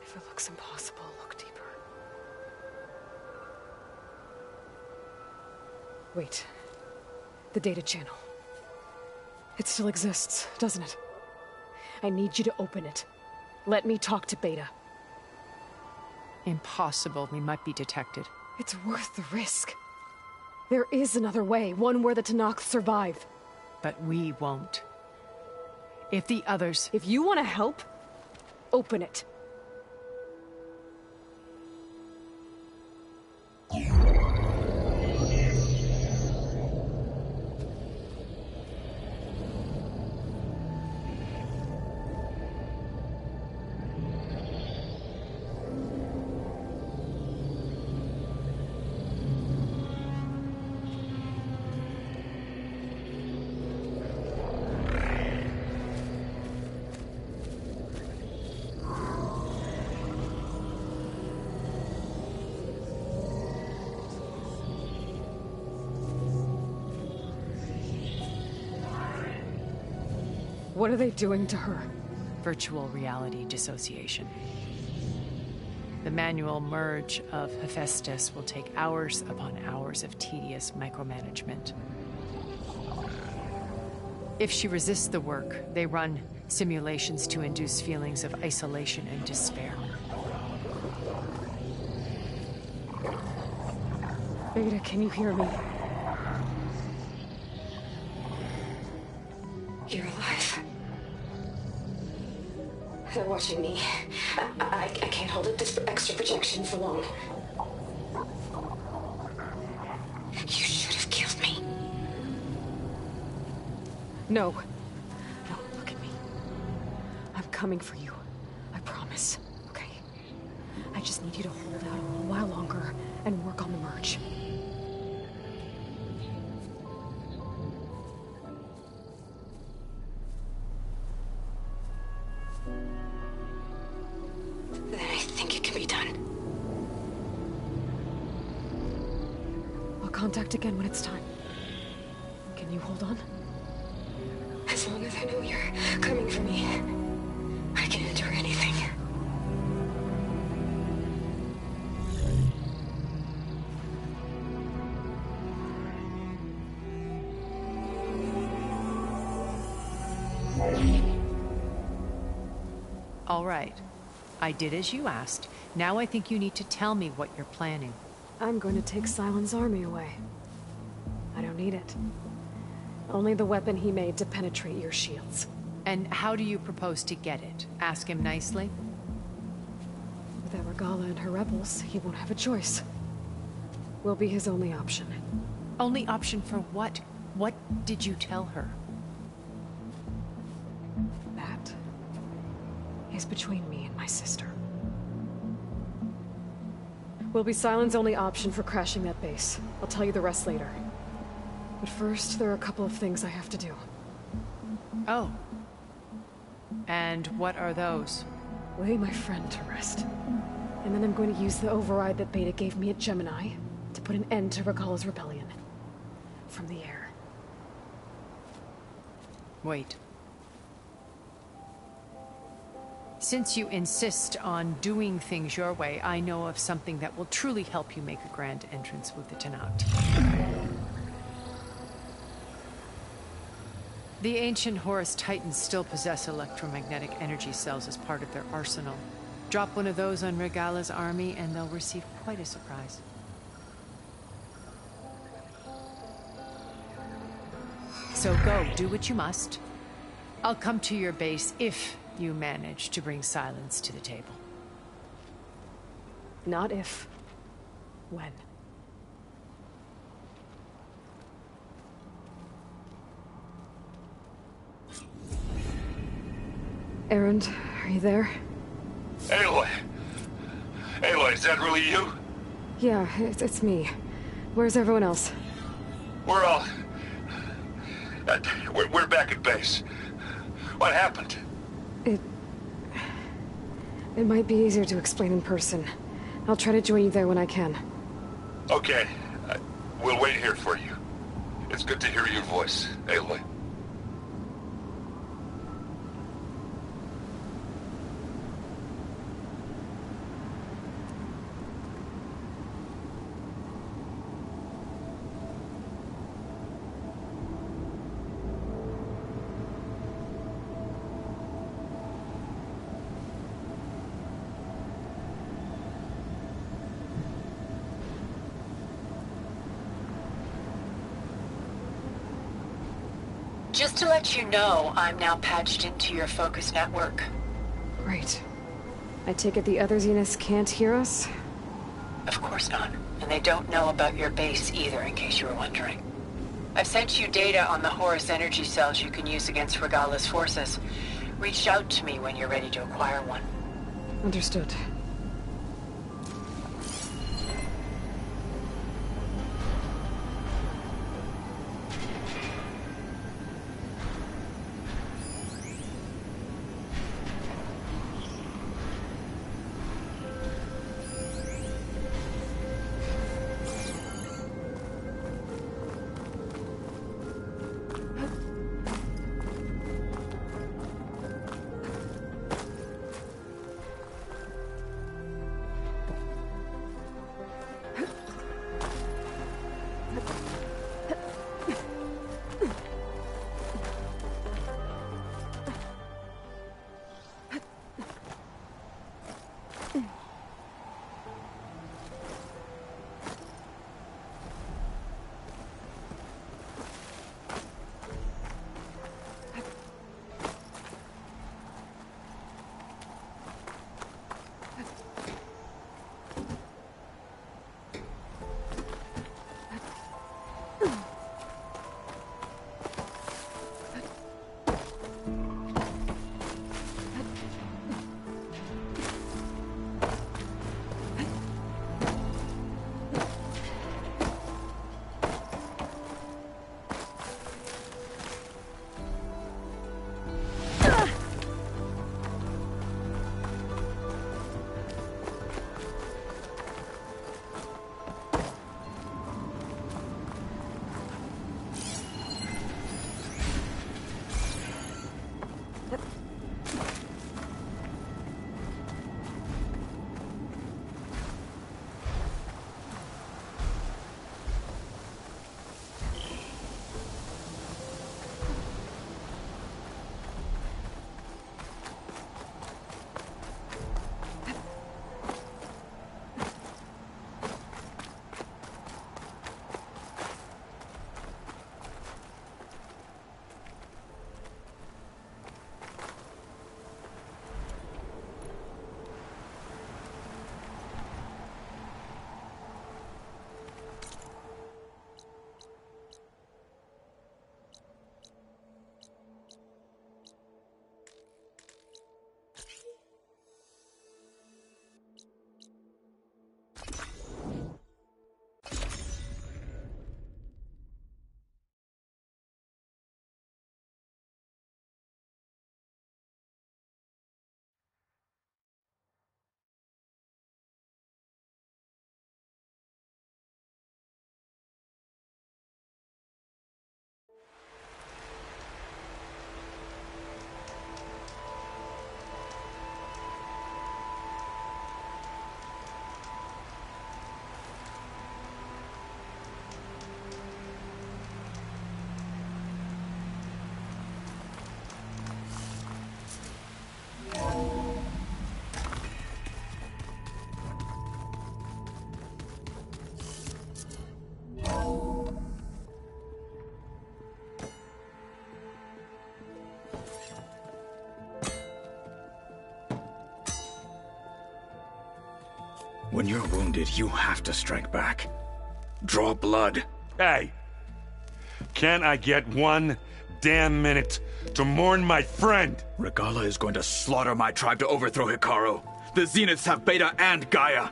If it looks impossible, look deeper. Wait. The data channel. It still exists, doesn't it? I need you to open it. Let me talk to Beta. Impossible. We might be detected. It's worth the risk. There is another way, one where the Tenakth survive. But we won't. If the others... If you want to help, open it. What are they doing to her? Virtual reality dissociation. The manual merge of Hephaestus will take hours upon hours of tedious micromanagement. If she resists the work, they run simulations to induce feelings of isolation and despair. Beta, can you hear me? You're alive. They're watching me. I can't hold up this extra projection for long. You should have killed me. No. No, look at me. I'm coming for you. I promise. Okay? I just need you to hold out a little while longer and work on the merge. Then I think it can be done. I'll contact again when it's time. Can you hold on? As long as I know you're coming for me, I can endure anything. All right. I did as you asked. Now I think you need to tell me what you're planning. I'm going to take Sylens' army away. I don't need it. Only the weapon he made to penetrate your shields. And how do you propose to get it? Ask him nicely? Without Regala and her rebels, he won't have a choice. We'll be his only option. Only option for what? What did you tell her? That is between me and my sister. We'll be Sylens' only option for crashing that base. I'll tell you the rest later. But first, there are a couple of things I have to do. Oh. And what are those? Lay my friend to rest. And then I'm going to use the override that Beta gave me at Gemini to put an end to Regala's rebellion. From the air. Wait. Since you insist on doing things your way, I know of something that will truly help you make a grand entrance with the Tenakth. The ancient Horus Titans still possess electromagnetic energy cells as part of their arsenal. Drop one of those on Regala's army and they'll receive quite a surprise. So go, do what you must. I'll come to your base if you manage to bring Sylens to the table. Not if. When. Erend, are you there? Aloy! Aloy, is that really you? Yeah, it's me. Where's everyone else? We're all... we're back at base. What happened? It might be easier to explain in person. I'll try to join you there when I can. Okay. We'll wait here for you. It's good to hear your voice, Aloy. Just to let you know, I'm now patched into your focus network. Great. I take it the other Zeniths can't hear us? Of course not. And they don't know about your base either, in case you were wondering. I've sent you data on the Horus energy cells you can use against Regala's forces. Reach out to me when you're ready to acquire one. Understood. When you're wounded, you have to strike back. Draw blood. Hey! Can't I get one damn minute to mourn my friend? Regalla is going to slaughter my tribe to overthrow Hikaru. The Zeniths have Beta and Gaia.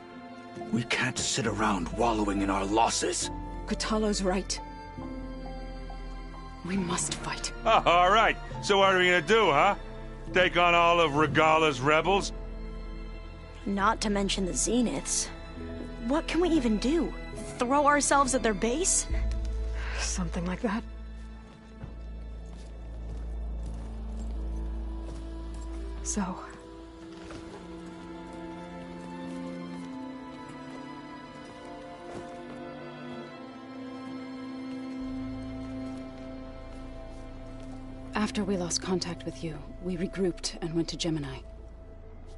We can't sit around wallowing in our losses. Kotallo's right. We must fight. Oh, all right. So what are we gonna do, huh? Take on all of Regalla's rebels? Not to mention the Zeniths. What can we even do? Throw ourselves at their base? Something like that. So... After we lost contact with you, we regrouped and went to Gemini.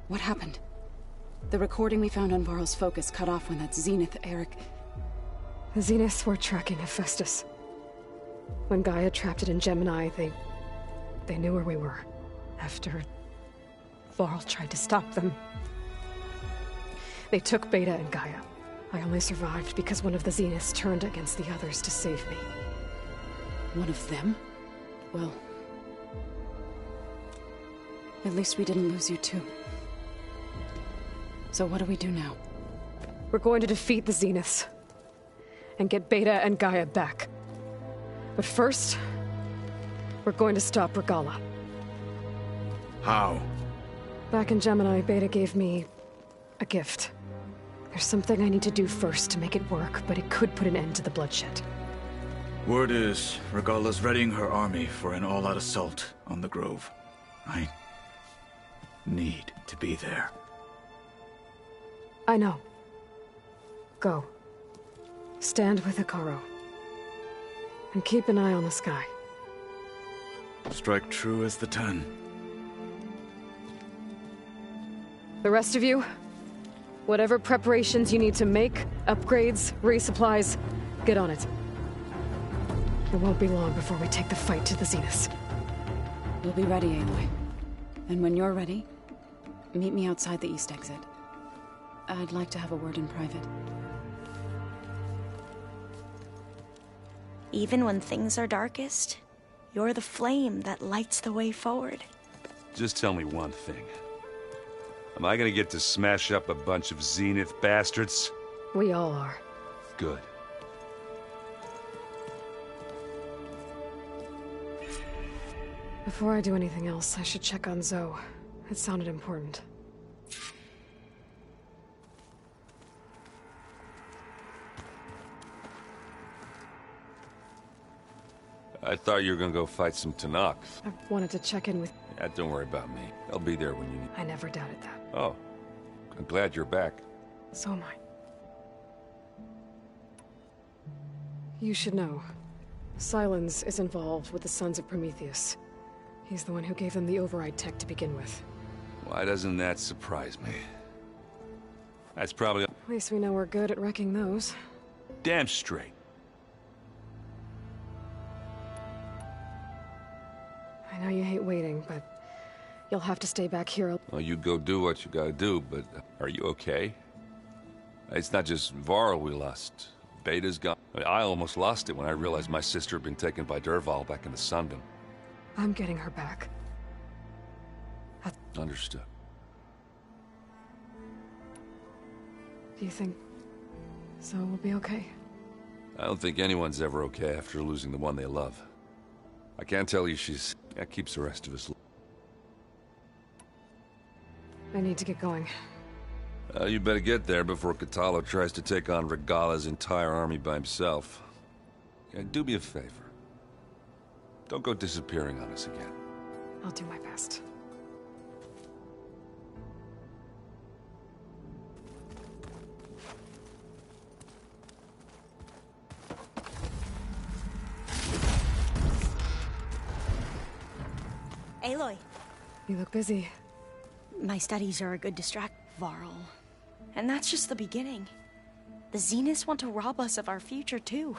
What happened? The recording we found on Varl's focus cut off when that Zenith, Eric... The Zeniths were tracking Hephaestus. When Gaia trapped it in Gemini, they knew where we were. After... Varl tried to stop them. They took Beta and Gaia. I only survived because one of the Zeniths turned against the others to save me. One of them? Well... At least we didn't lose you too. So what do we do now? We're going to defeat the Zeniths. And get Beta and Gaia back. But first... we're going to stop Regalla. How? Back in Gemini, Beta gave me... a gift. There's something I need to do first to make it work, but it could put an end to the bloodshed. Word is, Regalla's readying her army for an all-out assault on the Grove. I need to be there. I know. Go. Stand with Hikaru. And keep an eye on the sky. Strike true as the 10. The rest of you, whatever preparations you need to make, upgrades, resupplies, get on it. It won't be long before we take the fight to the Zeniths. We'll be ready, Aloy. And when you're ready, meet me outside the east exit. I'd like to have a word in private. Even when things are darkest, you're the flame that lights the way forward. Just tell me one thing. Am I gonna get to smash up a bunch of Zenith bastards? We all are. Good. Before I do anything else, I should check on Zoe. It sounded important. I thought you were gonna go fight some Tenakth. I wanted to check in with... Yeah, don't worry about me. I'll be there when you need. I never doubted that. Oh. I'm glad you're back. So am I. You should know. Sylens is involved with the Sons of Prometheus. He's the one who gave them the override tech to begin with. Why doesn't that surprise me? That's probably... At least we know we're good at wrecking those. Damn straight. I know you hate waiting, but you'll have to stay back here. Well, you go do what you gotta do, but are you okay? It's not just Varl we lost. Beta's gone. I almost lost it when I realized my sister had been taken by Dervahl back in the Sundom. I'm getting her back. Understood. Do you think Zoe will be okay? I don't think anyone's ever okay after losing the one they love. I can't tell you that keeps the rest of us... I need to get going. You better get there before Kotallo tries to take on Regalla's entire army by himself. Yeah, do me a favor. Don't go disappearing on us again. I'll do my best. Aloy. You look busy. My studies are a good Varl. And that's just the beginning. The Zeniths want to rob us of our future, too.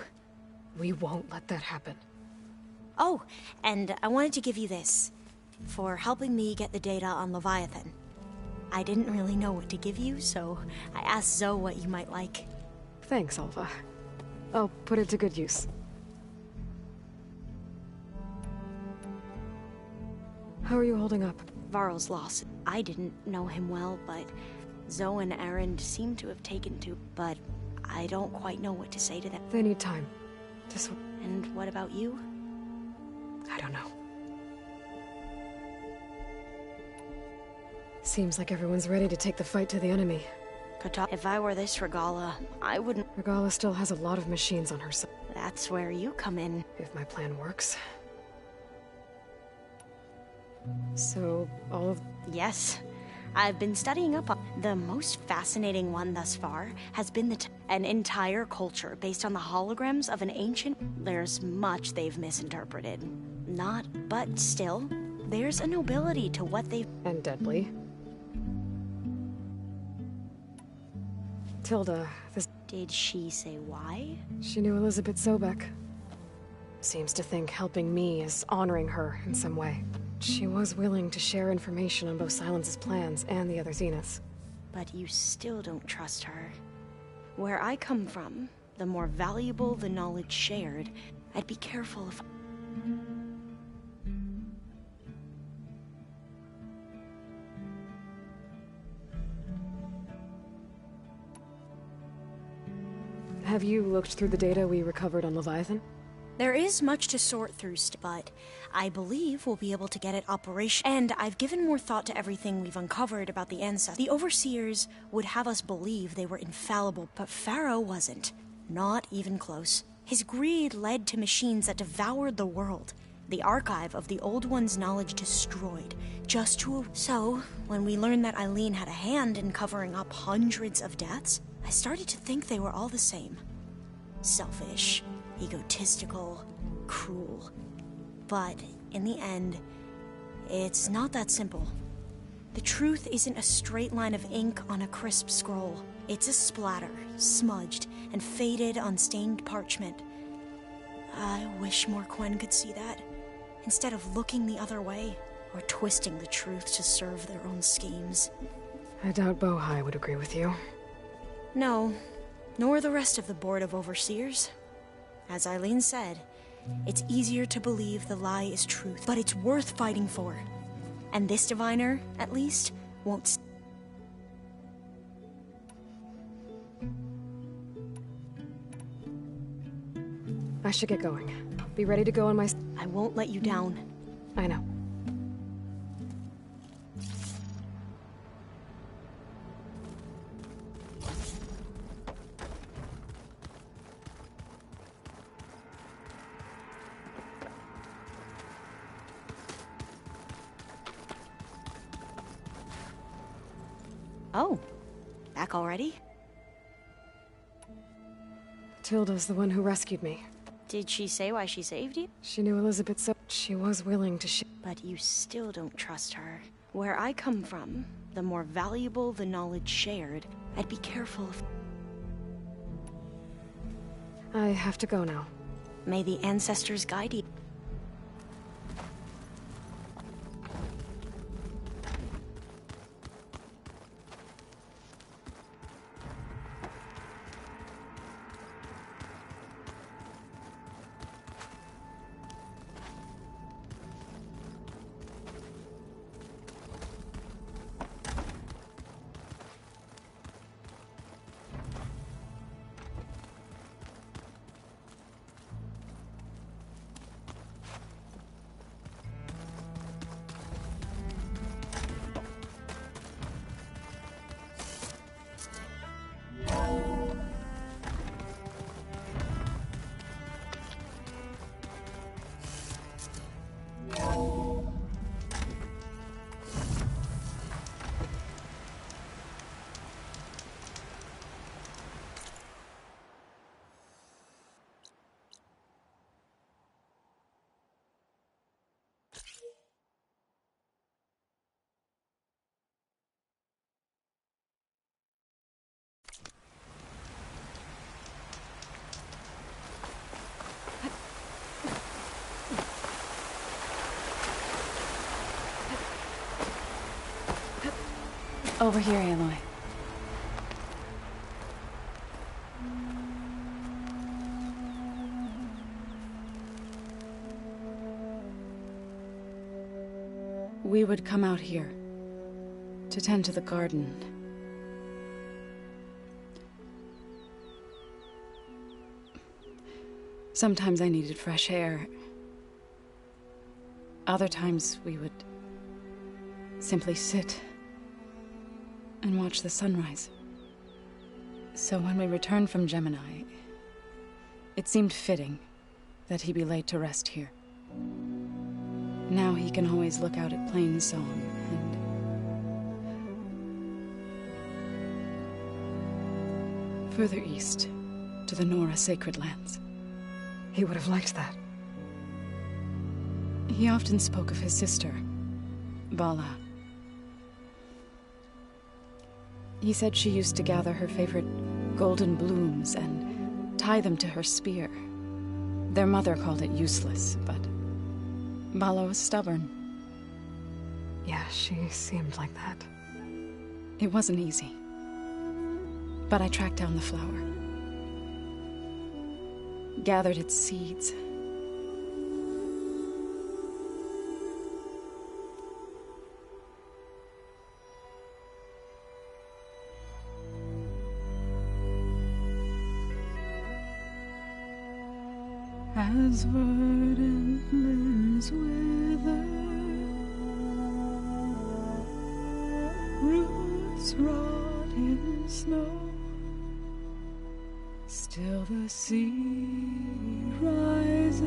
We won't let that happen. Oh, and I wanted to give you this. For helping me get the data on Leviathan. I didn't really know what to give you, so I asked Zoe what you might like. Thanks, Alva. I'll put it to good use. How are you holding up? Varl's lost. I didn't know him well, but Zoe and Aaron seem to have taken to, but I don't quite know what to say to them. They need time. And what about you? I don't know. Seems like everyone's ready to take the fight to the enemy. If I were this Regalla, I wouldn't... Regalla still has a lot of machines on her side. That's where you come in. If my plan works. So, all of... Yes. I've been studying up on... The most fascinating one thus far has been an entire culture based on the holograms of an ancient... There's much they've misinterpreted. But still, there's a nobility to what they've... And deadly. Tilda, this... Did she say why? She knew Elizabeth Sobek. Seems to think helping me is honoring her in some way. She was willing to share information on both Silence's plans and the other Zeniths. But you still don't trust her. Where I come from, the more valuable the knowledge shared, I'd be careful if... Have you looked through the data we recovered on Leviathan? There is much to sort through, but I believe we'll be able to get it operational. And I've given more thought to everything we've uncovered about the ancestors. The Overseers would have us believe they were infallible, but Pharaoh wasn't. Not even close. His greed led to machines that devoured the world. The archive of the Old One's knowledge destroyed, just to... So, when we learned that Eileen had a hand in covering up hundreds of deaths, I started to think they were all the same. Selfish, egotistical, cruel. But in the end, it's not that simple. The truth isn't a straight line of ink on a crisp scroll. It's a splatter, smudged and faded on stained parchment. I wish more Quen could see that, instead of looking the other way or twisting the truth to serve their own schemes. I doubt Bohai would agree with you. No, nor the rest of the Board of Overseers. As Eileen said, it's easier to believe the lie is truth, but it's worth fighting for. And this diviner, at least, won't... I should get going. Be ready to go on my... I won't let you down. I know. Oh, back already? Tilda's the one who rescued me. Did she say why she saved you? She knew Elizabeth, so she was willing to But you still don't trust her. Where I come from, the more valuable the knowledge shared, I'd be careful of... I have to go now. May the ancestors guide you. Over here, Aloy. We would come out here to tend to the garden. Sometimes I needed fresh air. Other times we would simply sit and watch the sunrise. So when we returned from Gemini, it seemed fitting that he be laid to rest here. Now he can always look out at Plainsong and further east to the Nora Sacred Lands. He would have liked that. He often spoke of his sister, Vala. He said she used to gather her favorite golden blooms and tie them to her spear. Their mother called it useless, but Vala was stubborn. Yeah, she seemed like that. It wasn't easy. But I tracked down the flower. Gathered its seeds. As verdant limbs wither, roots rot in snow, still the sea rises,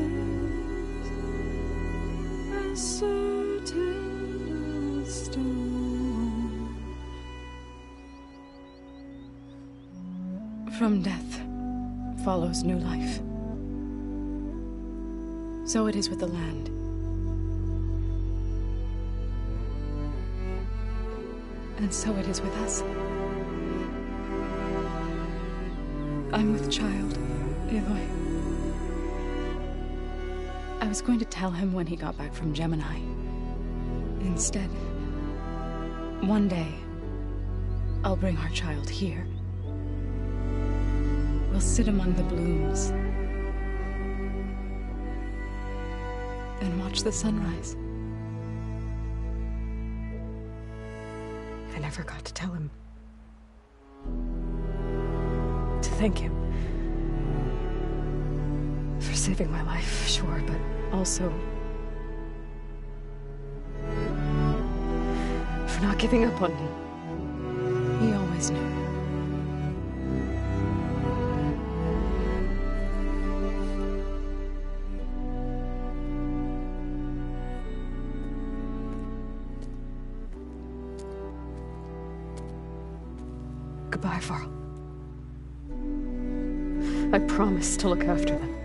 as certain as stone. From death follows new life. So it is with the land. And so it is with us. I'm with child, Aloy. I was going to tell him when he got back from Gemini. Instead, one day, I'll bring our child here. We'll sit among the blooms and watch the sunrise. I never got to tell him. To thank him. For saving my life, sure, but also for not giving up on me. He always knew. Goodbye, Varl. I promise to look after them.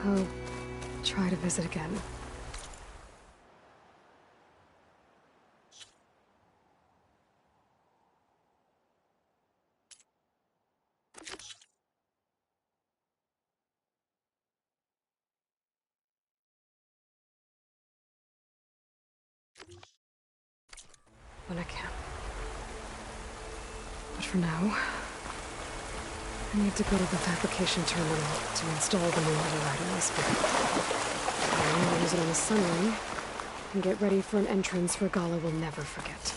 I'll try to visit again. When I can. But for now, I need to go to the fabrication terminal to install the new override on this building. I'll use it on the sunray and get ready for an entrance Regalla will never forget.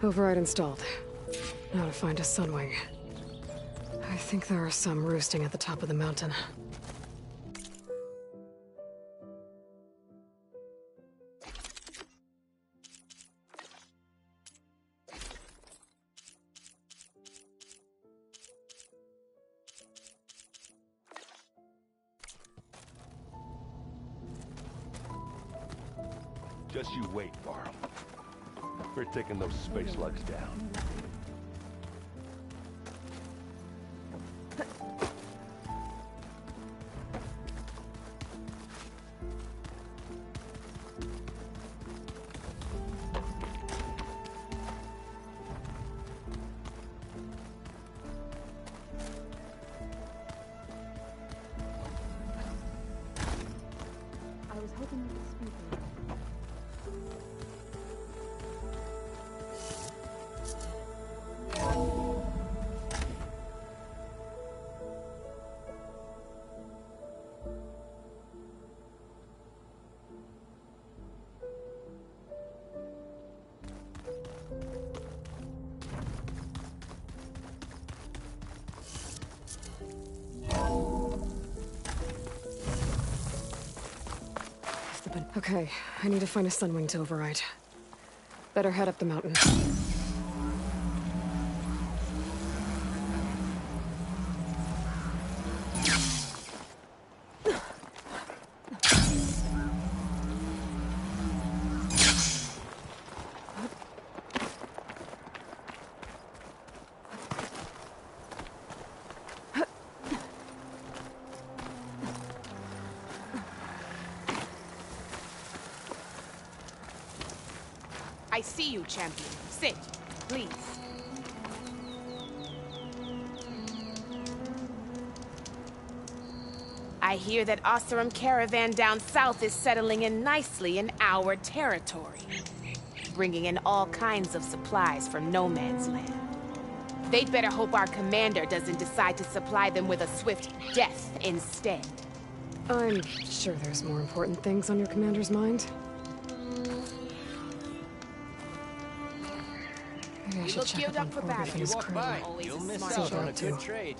Override installed. Now to find a Sunwing. I think there are some roosting at the top of the mountain. Just you wait, Varl. We're taking those space lugs down. I was hoping you could speak. Okay, I need to find a Sunwing to override. Better head up the mountain. I see you, champion. Sit, please. I hear that Oseram caravan down south is settling in nicely in our territory, bringing in all kinds of supplies from no man's land. They'd better hope our commander doesn't decide to supply them with a swift death instead. I'm sure there's more important things on your commander's mind. Maybe I should check up on Orgriff and his crew. You'll miss See what out they're on a up to. good trade.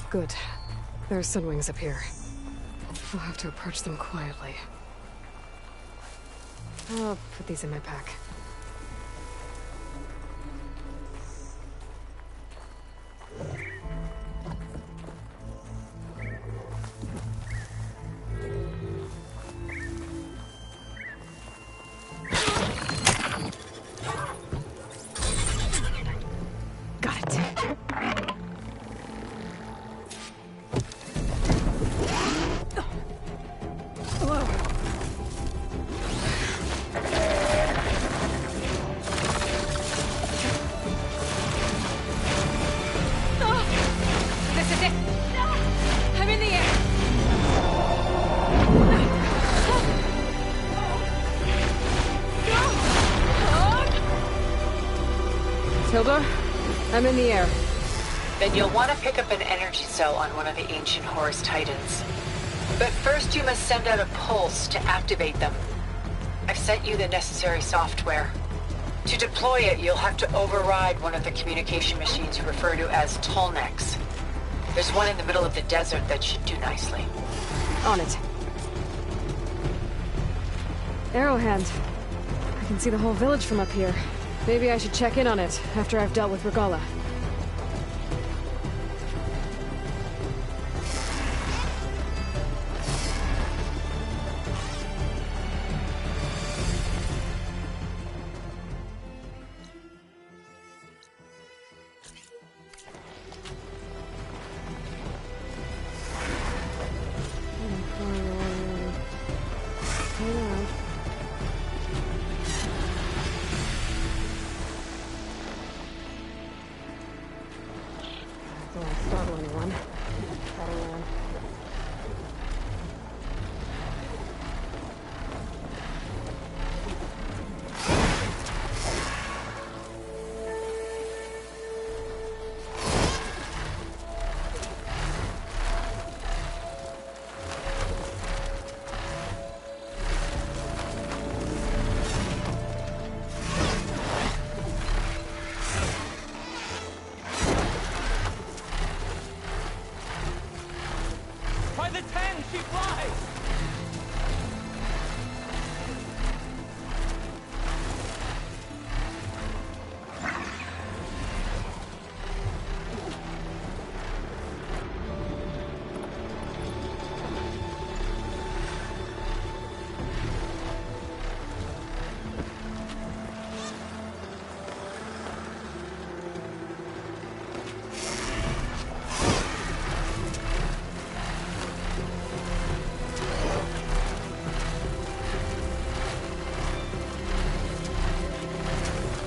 Good. There are Sunwings up here. I'll have to approach them quietly. I'll put these in my pack. Tilda, I'm in the air. Then you'll want to pick up an energy cell on one of the ancient Horus Titans. But first you must send out a pulse to activate them. I've sent you the necessary software. To deploy it, you'll have to override one of the communication machines you refer to as Tallnecks. There's one in the middle of the desert that should do nicely. On it. Arrowhand. I can see the whole village from up here. Maybe I should check in on it after I've dealt with Regalla.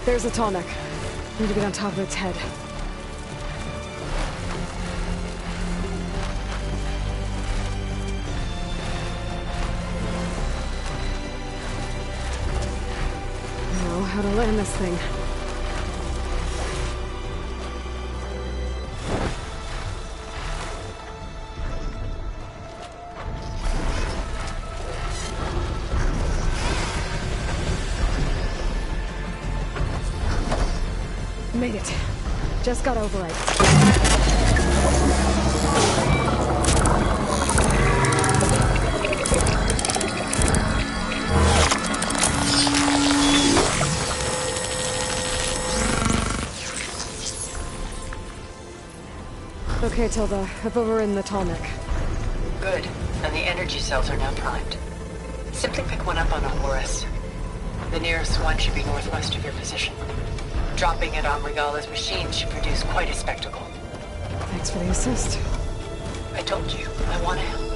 There's a Tallneck. Need to get on top of its head. Know how to land this thing. Made it. Just got override. Okay, Tilda. I've overridden the Tallneck. Good. And the energy cells are now primed. Simply pick one up on a Horus. The nearest one should be northwest of your position. Dropping it on Regalla's machine should produce quite a spectacle. Thanks for the assist. I told you, I want to help.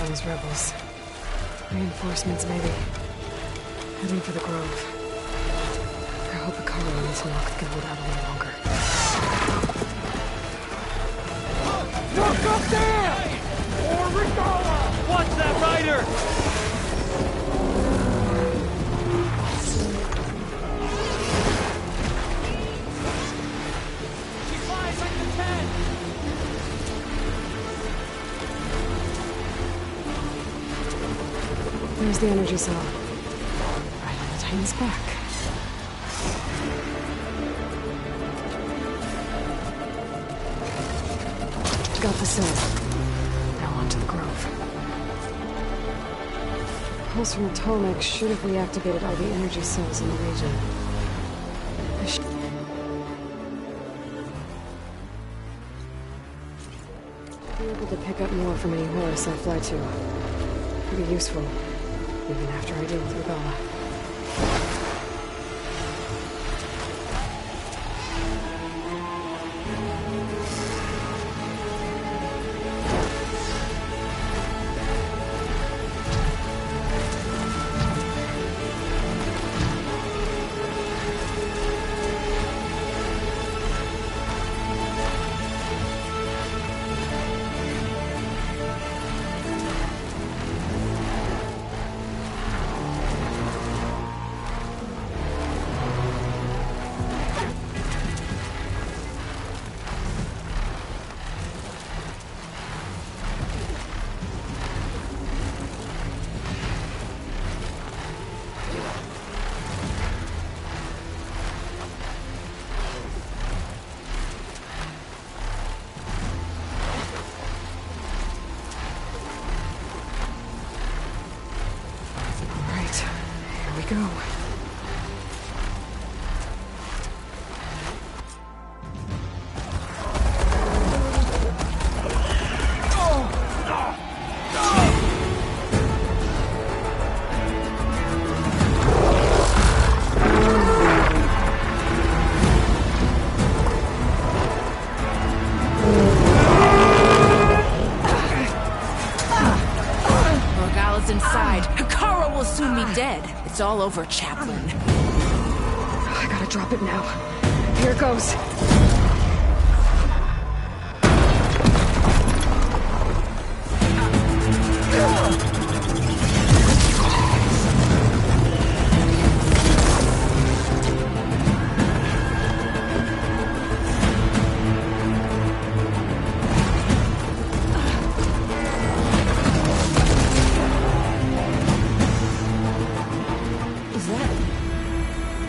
those rebels. Reinforcements, maybe. Heading for the Grove. I hope Akara and his Nock can hold out a little longer. Look up there! Or Regala! Watch that rider! She flies like the 10! There's the energy cell. Right on the Titan's back. Got the cell. Now on to the Grove. Pulse from Tomek should have reactivated all the energy cells in the region. Be able to pick up more from any Horus I fly to. Could be useful, even after I deal with Regala. Go. Regala's inside. Akara will soon be dead. It's all over, Chaplain. I gotta drop it now. Here goes.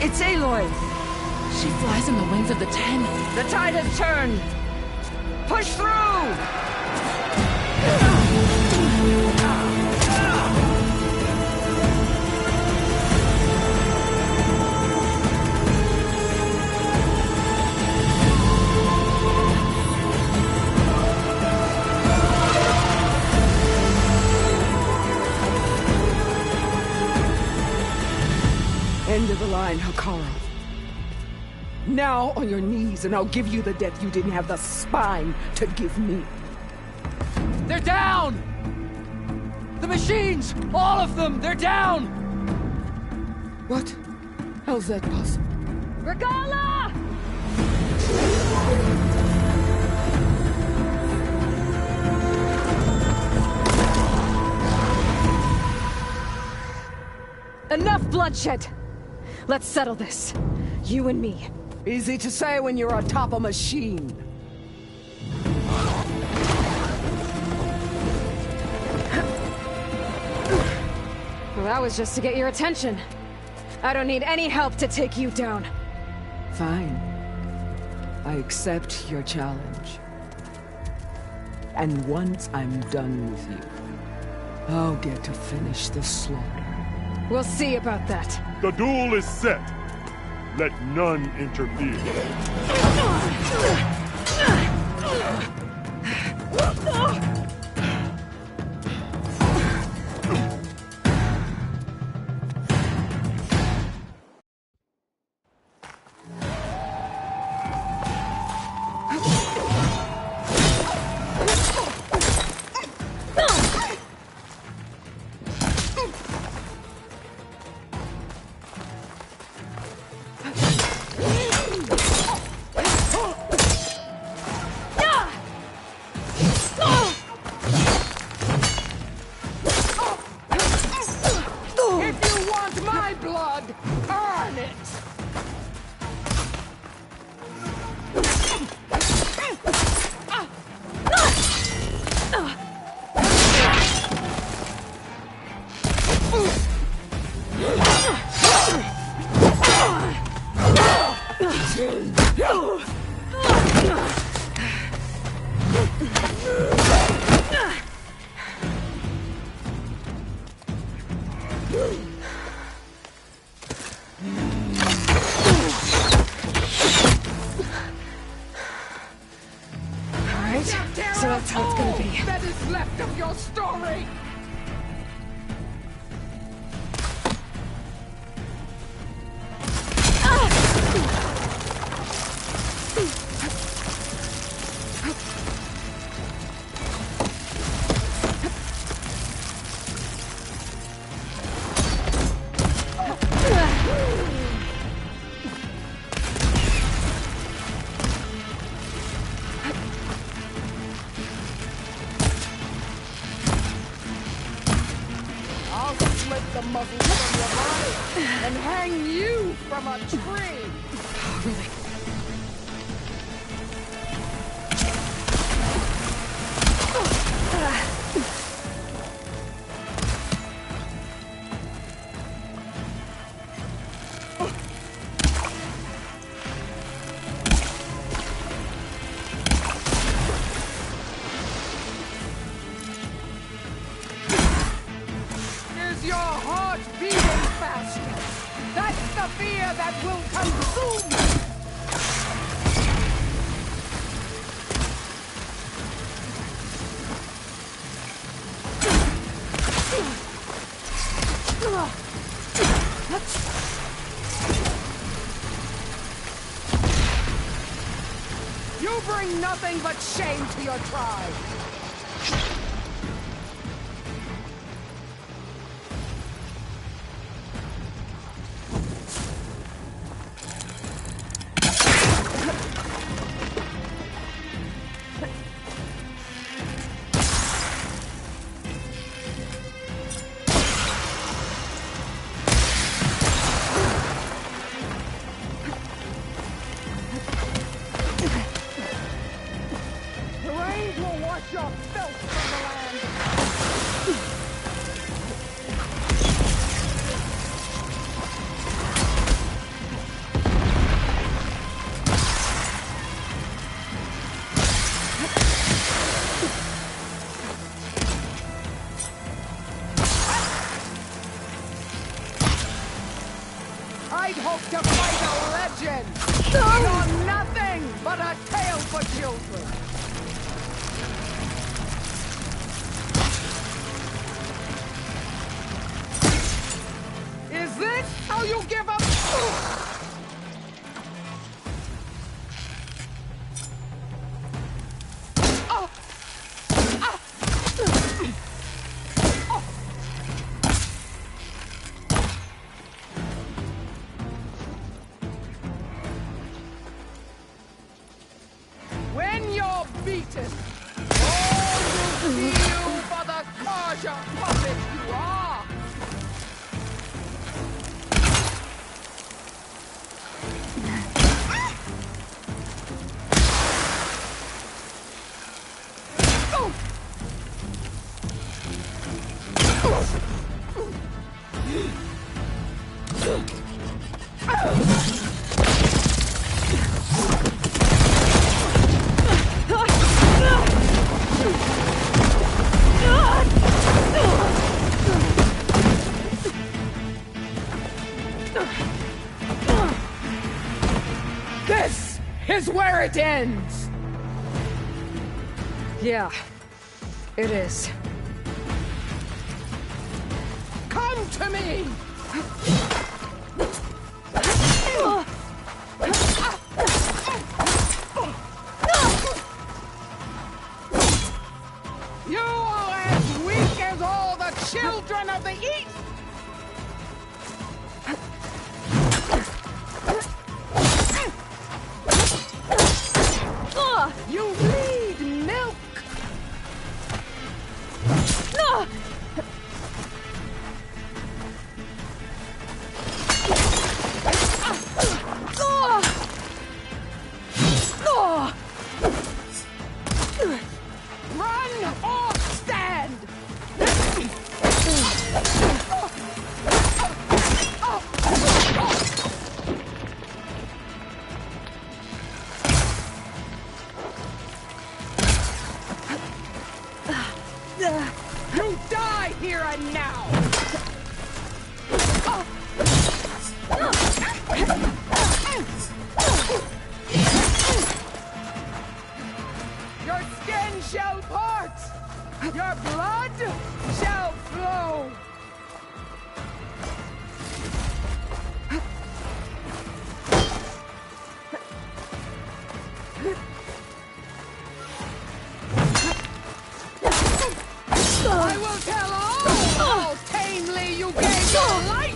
It's Aloy! She flies on the wings of the 10. The tide has turned! Push through! End of the line, Hakara. Now on your knees, and I'll give you the death you didn't have the spine to give me. They're down! The machines! All of them! They're down! What? How's that possible? Regala! Enough bloodshed! Let's settle this. You and me. Easy to say when you're atop a machine. Well, that was just to get your attention. I don't need any help to take you down. Fine. I accept your challenge. And once I'm done with you, I'll get to finish the slaughter. We'll see about that. The duel is set. Let none interfere. Alright, so that's how it's gonna be. That is left of your story! I'll slit the muzzle from your body and hang you from a tree! Oh, really? Is your heart beating faster? That's the fear that will consume you! You bring nothing but shame to your tribe! The rains will wash your filth from the land! I'd hope to fight a legend! You're nothing but a tale for children! Is this how you give up? Oh. Ah. Oh. When you're beaten, all will see you for the Carja puppet you are! This is where it ends! Yeah, it is. Come to me! You are as weak as all the children of the East! You bleed milk! Run or stand! You die here and now! Your skin shall part! Your blood shall flow! I will tell all how tamely you gave your life!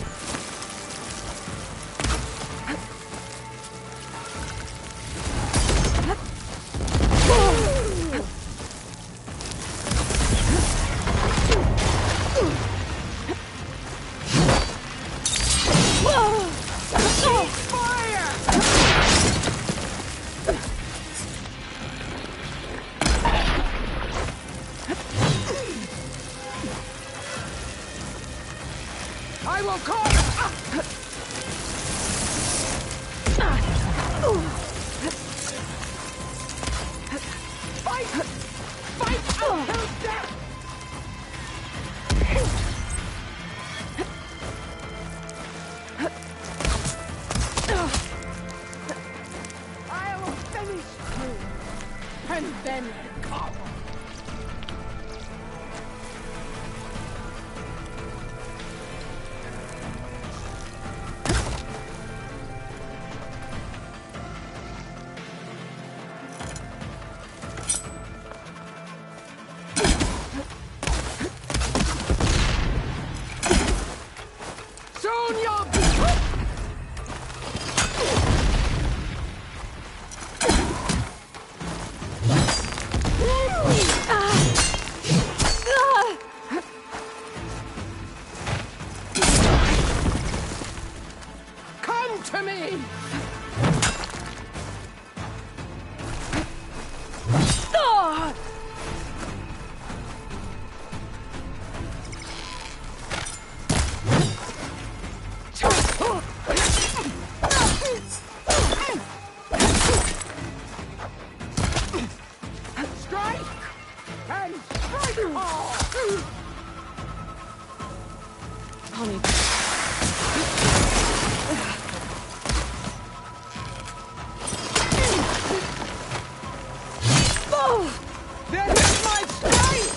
I will call Fight! Fight until death! I will finish you, and then come. Soon you'll be... Come to me! Strike! And strike hard! Honey. There is my strike!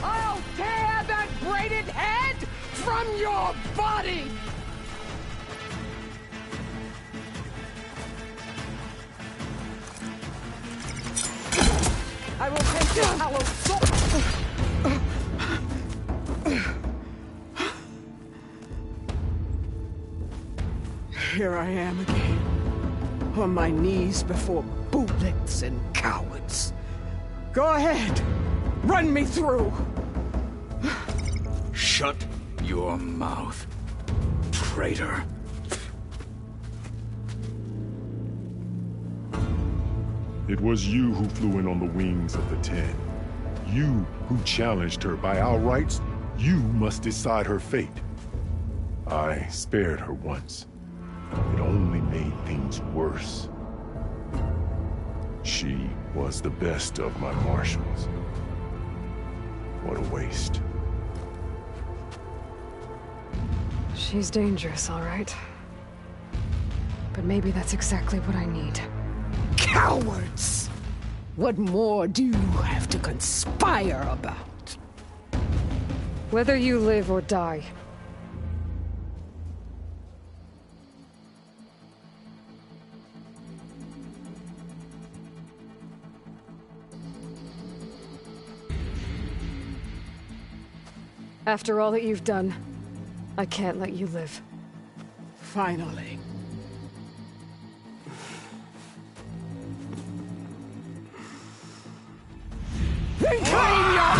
I'll tear that braided head from your body! I will take your hallowed soul! Here I am again, on my knees before bootlicks and cowards. Go ahead, run me through! Shut your mouth, traitor. It was you who flew in on the wings of the Ten. You who challenged her by our rights. You must decide her fate. I spared her once. It only made things worse. She was the best of my marshals. What a waste. She's dangerous, all right. But maybe that's exactly what I need. Cowards! What more do you have to conspire about? Whether you live or die. After all that you've done, I can't let you live. Finally. Reclaim your...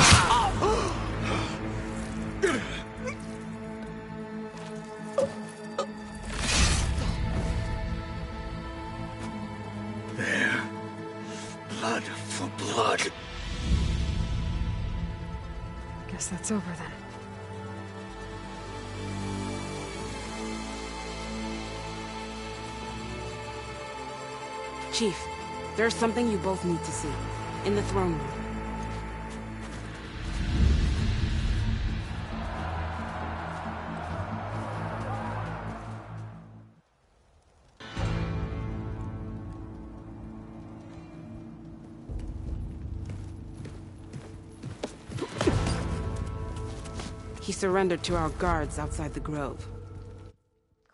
There. Blood for blood. Guess that's over then. Chief, there's something you both need to see. In the throne room. He surrendered to our guards outside the grove.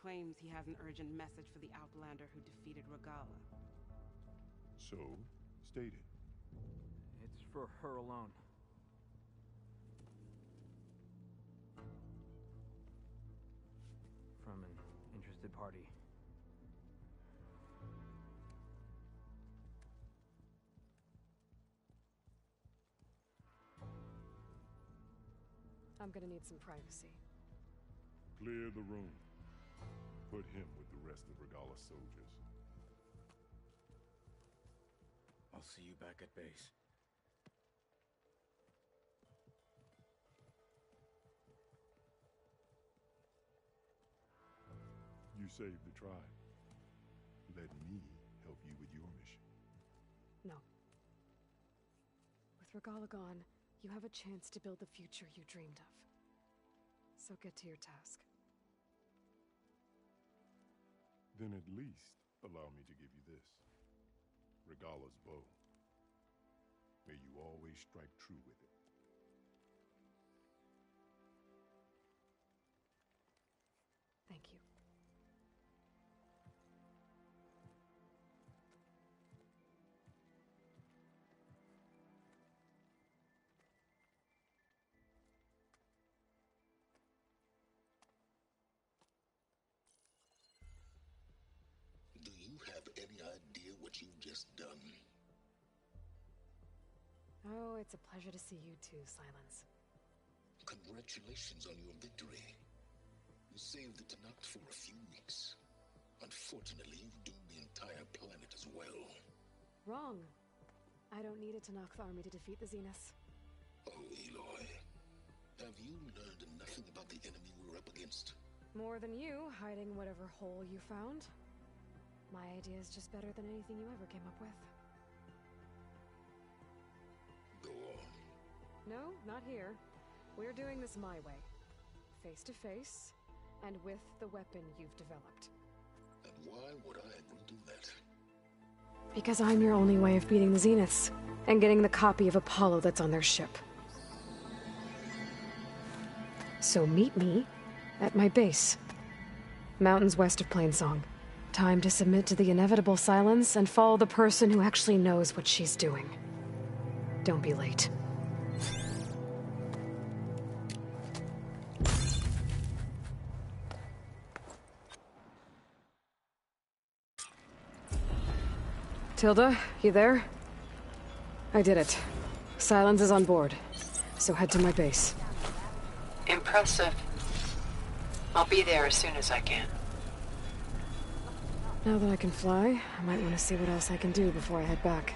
Claims he has an urgent message for the Outlander who defeated Regalla. So, state it. It's for her alone. From an interested party. I'm gonna need some privacy. Clear the room. Put him with the rest of Regalla's soldiers. I'll see you back at base. You saved the tribe. Let me help you with your mission. No. With Regalla gone, you have a chance to build the future you dreamed of. So get to your task. Then at least allow me to give you this. Regalla's bow. May you always strike true with it. Thank you. Do you have any idea what you've just done? Oh, it's a pleasure to see you too, Silence. Congratulations on your victory. You saved the Tenakth for a few weeks. Unfortunately, you've doomed the entire planet as well. Wrong. I don't need a Tenakth army to defeat the Zeniths. Oh, Aloy. Have you learned nothing about the enemy we're up against? More than you, hiding whatever hole you found. My idea is just better than anything you ever came up with. Go on. No, not here. We're doing this my way. Face to face, and with the weapon you've developed. And why would I agree to that? Because I'm your only way of beating the Zeniths, and getting the copy of Apollo that's on their ship. So meet me at my base. Mountains west of Plainsong. Time to submit to the inevitable silence and follow the person who actually knows what she's doing. Don't be late. Tilda, you there? I did it. Silence is on board, so head to my base. Impressive. I'll be there as soon as I can. Now that I can fly, I might want to see what else I can do before I head back.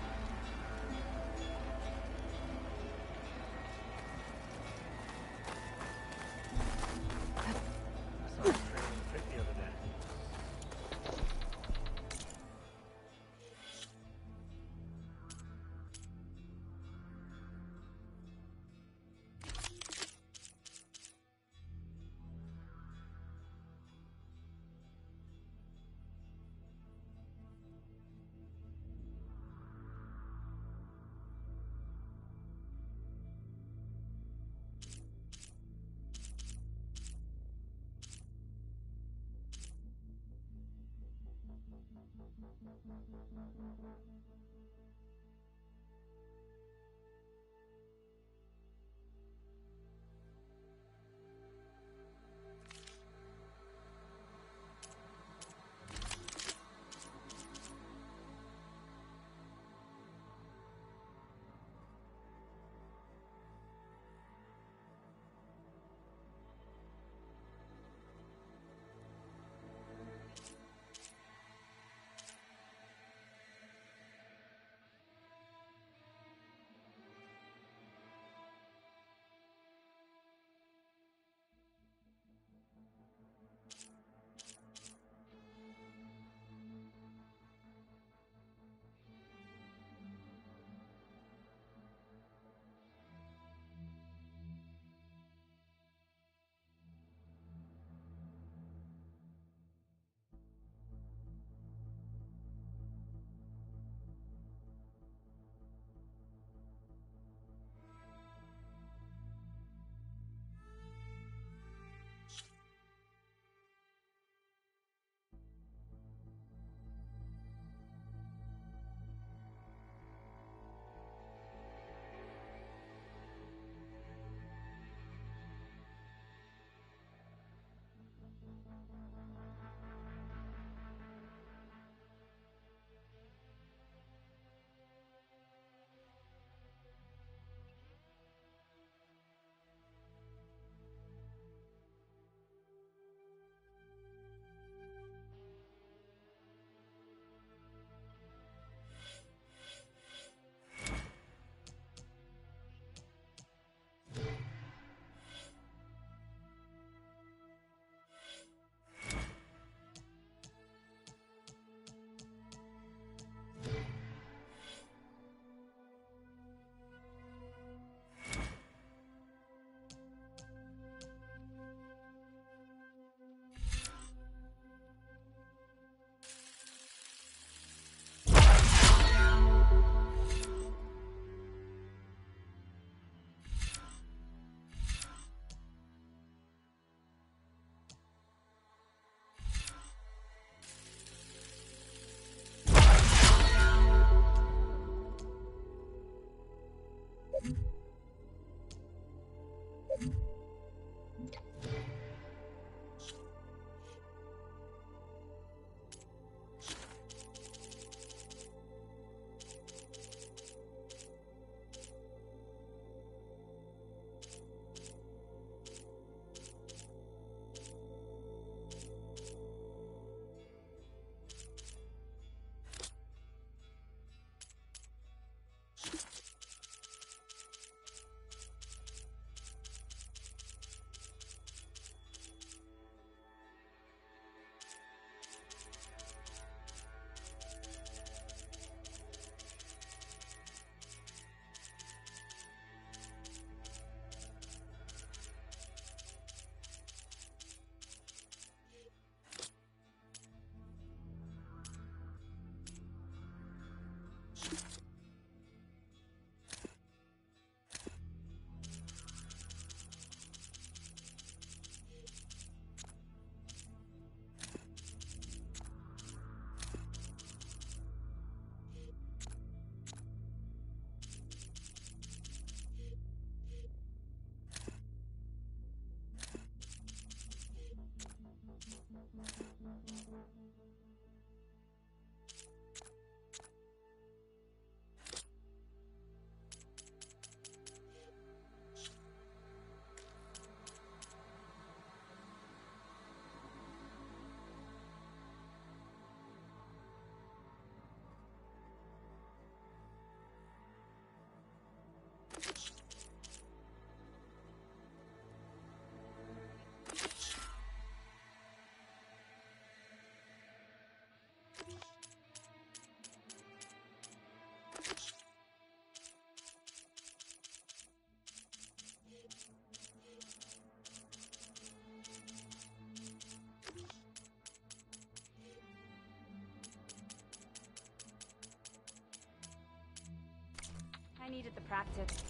at the practice.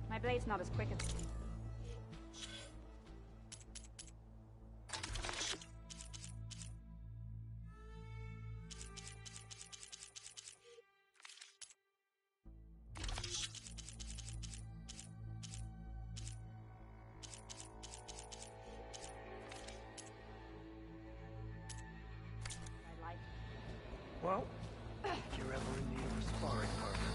My blade's not as quick as... Well, if you're ever in need of a sparring partner.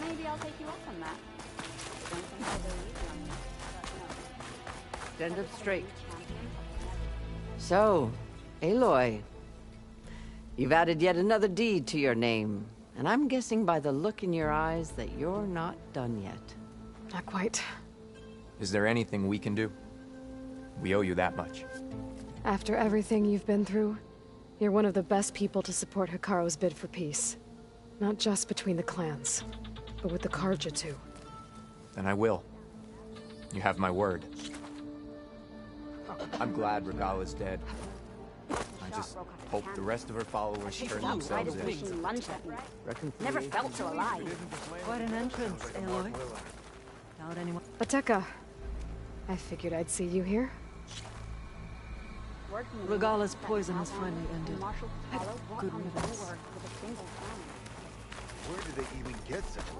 Maybe I'll take you up on that. I don't think I'll go easy on you, but no. Stand up straight. So, Aloy, you've added yet another deed to your name, and I'm guessing by the look in your eyes that you're not done yet. Not quite. Is there anything we can do? We owe you that much. After everything you've been through, you're one of the best people to support Hikaru's bid for peace. Not just between the clans, but with the Carja too. Then I will. You have my word. I'm glad Regala's dead. I just hope the rest of her followers turn themselves in. Never felt so alive. Quite an entrance, Aloy. Doubt anyone... Bateka, I figured I'd see you here. Regala's poison has finally ended. Good riddance. Where did they even get such a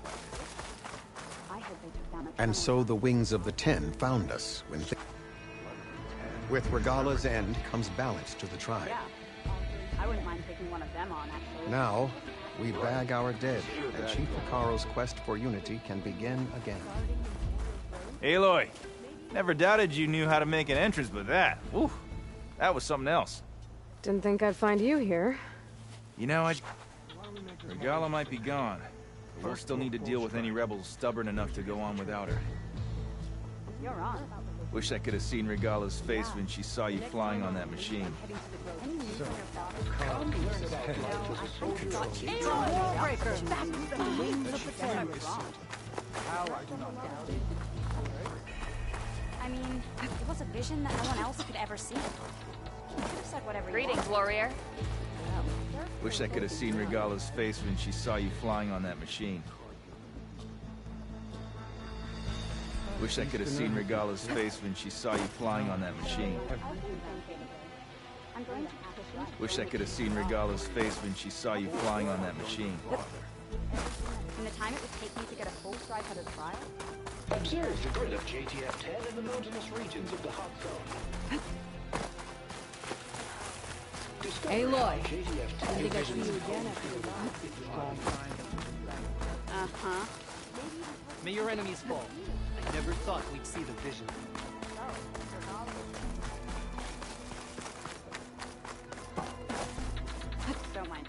weapon? And so the Wings of the Ten found us when... With Regala's end comes balance to the tribe. Yeah. I wouldn't mind taking one of them on, actually. Now, we bag our dead, and Chief Hikaru's quest for unity can begin again. Aloy, never doubted you knew how to make an entrance, but that, whew, that was something else. Didn't think I'd find you here. You know, Regala might be gone, but we'll still need to deal with any rebels stubborn enough to go on without her. You're on. Wish I could have seen Regala's face when she saw you flying on that machine. I mean, it was a vision that no one else could ever see. You could have said whatever. Greetings, warrior. Wish I could have seen Regala's face when she saw you flying on that machine. Wish I could have seen Regala's face when she saw you flying on that machine. Wish I could have seen Regala's face when she saw you flying on that machine. In the time it would take me to get a full stride out of trial? Observe the grid of JTF-10 in the mountainous regions of the hot zone. Aloy, JTF-10 I think I see you again after the Uh-huh. May your enemies fall. I never thought we'd see the vision. Don't mind.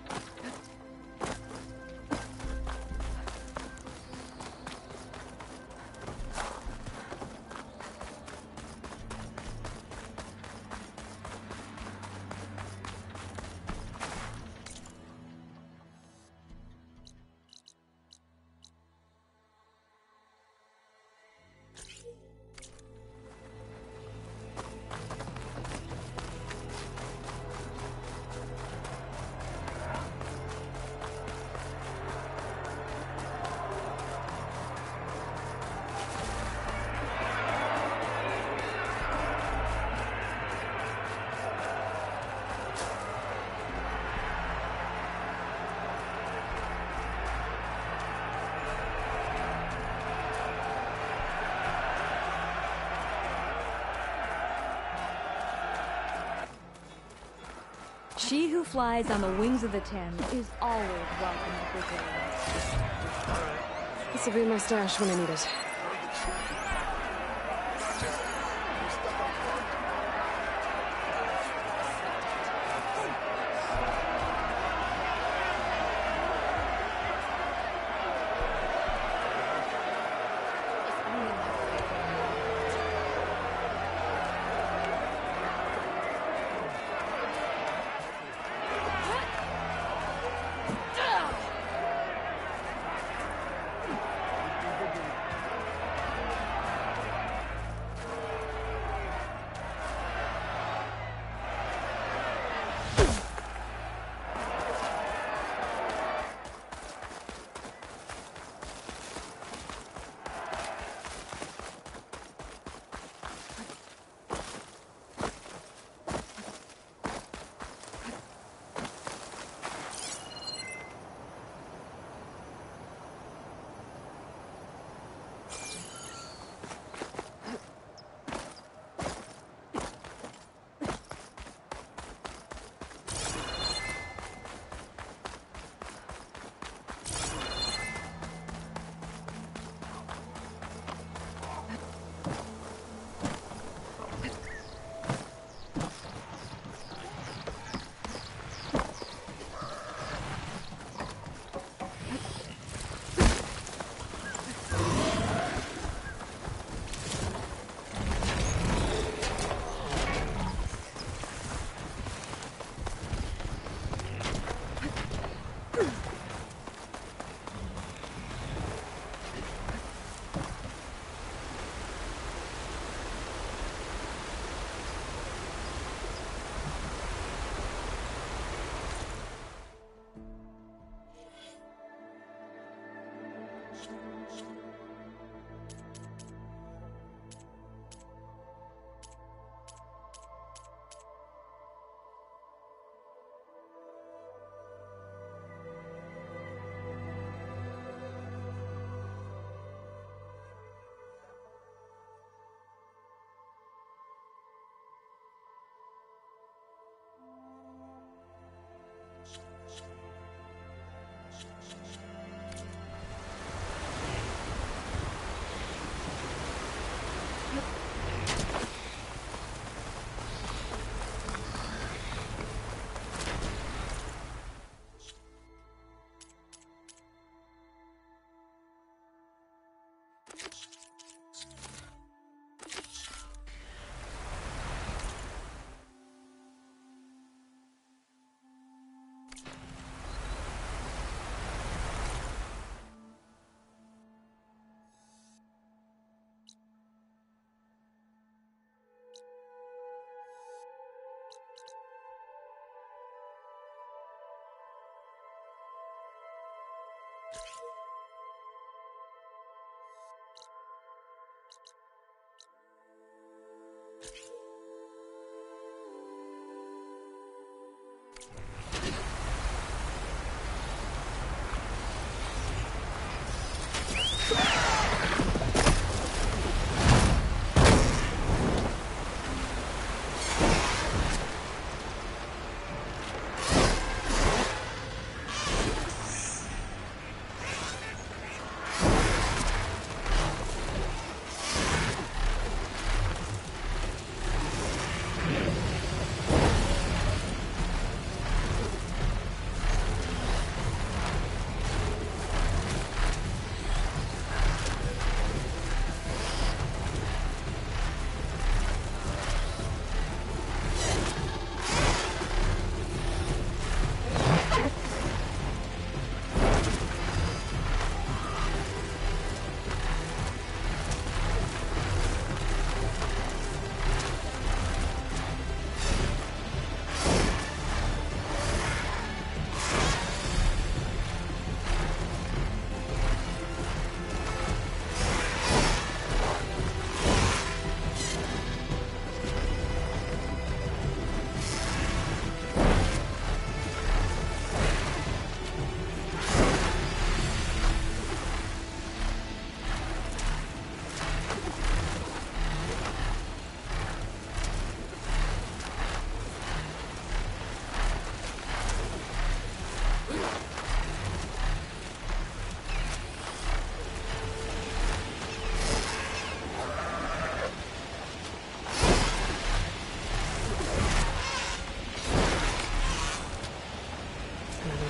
She who flies on the wings of the Ten is always welcome at this area. This will be my stash when I need it.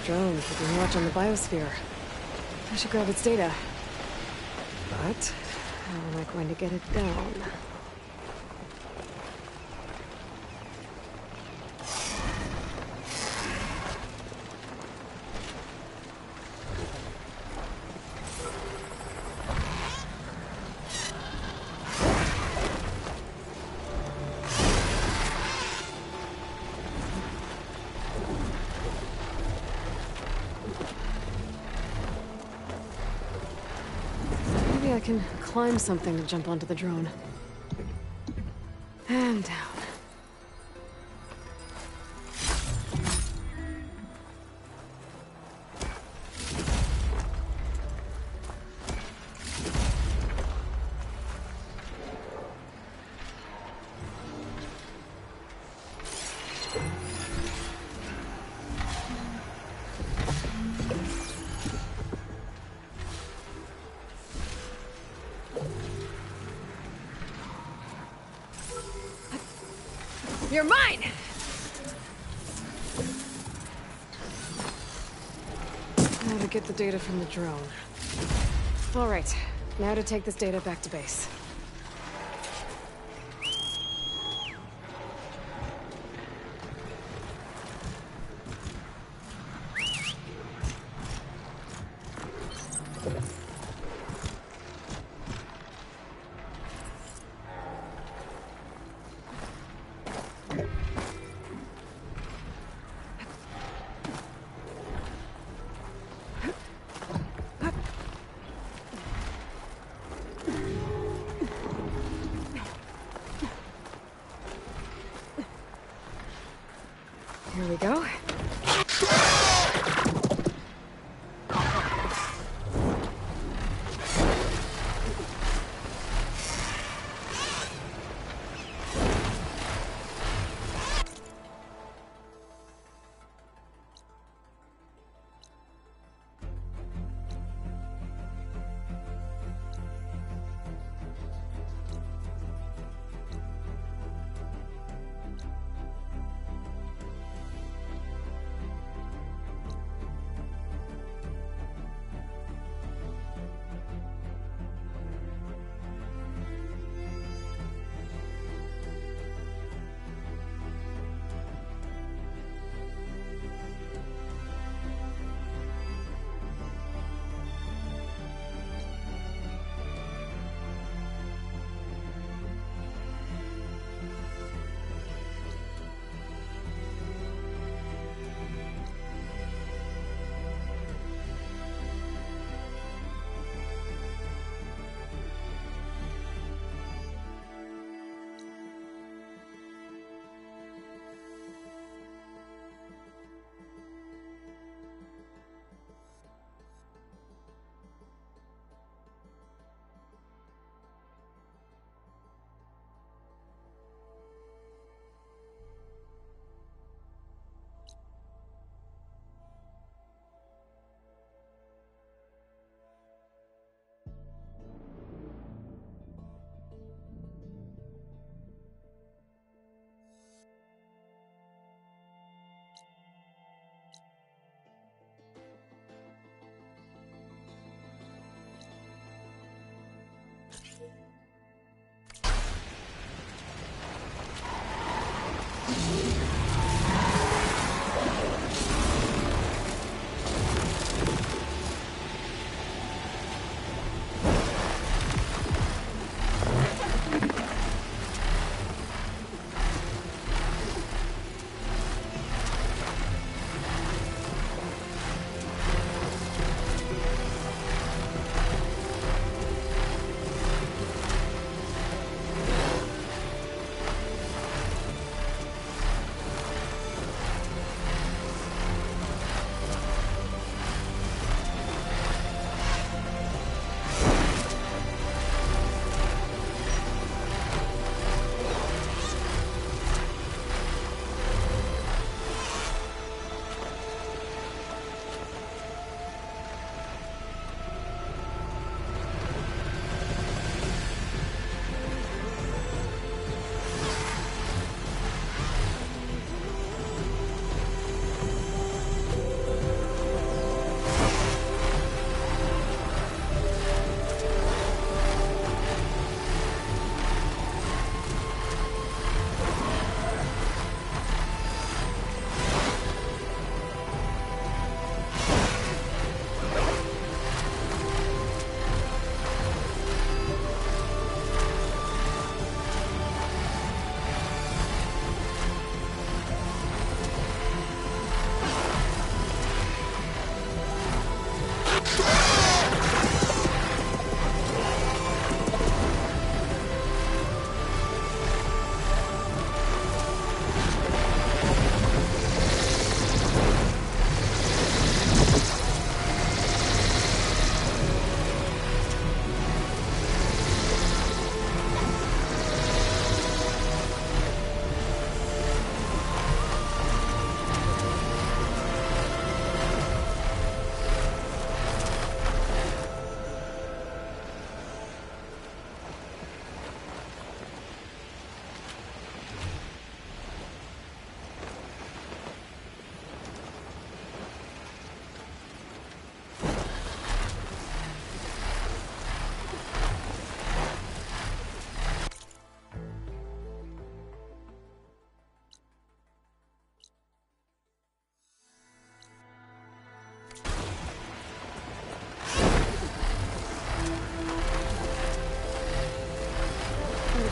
Drone keeping watch on the biosphere. I should grab its data. But how am I going to get it down? I can climb something to jump onto the drone. And down. You're mine! Now to get the data from the drone. All right, now to take this data back to base.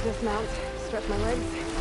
dismount, stretch my legs.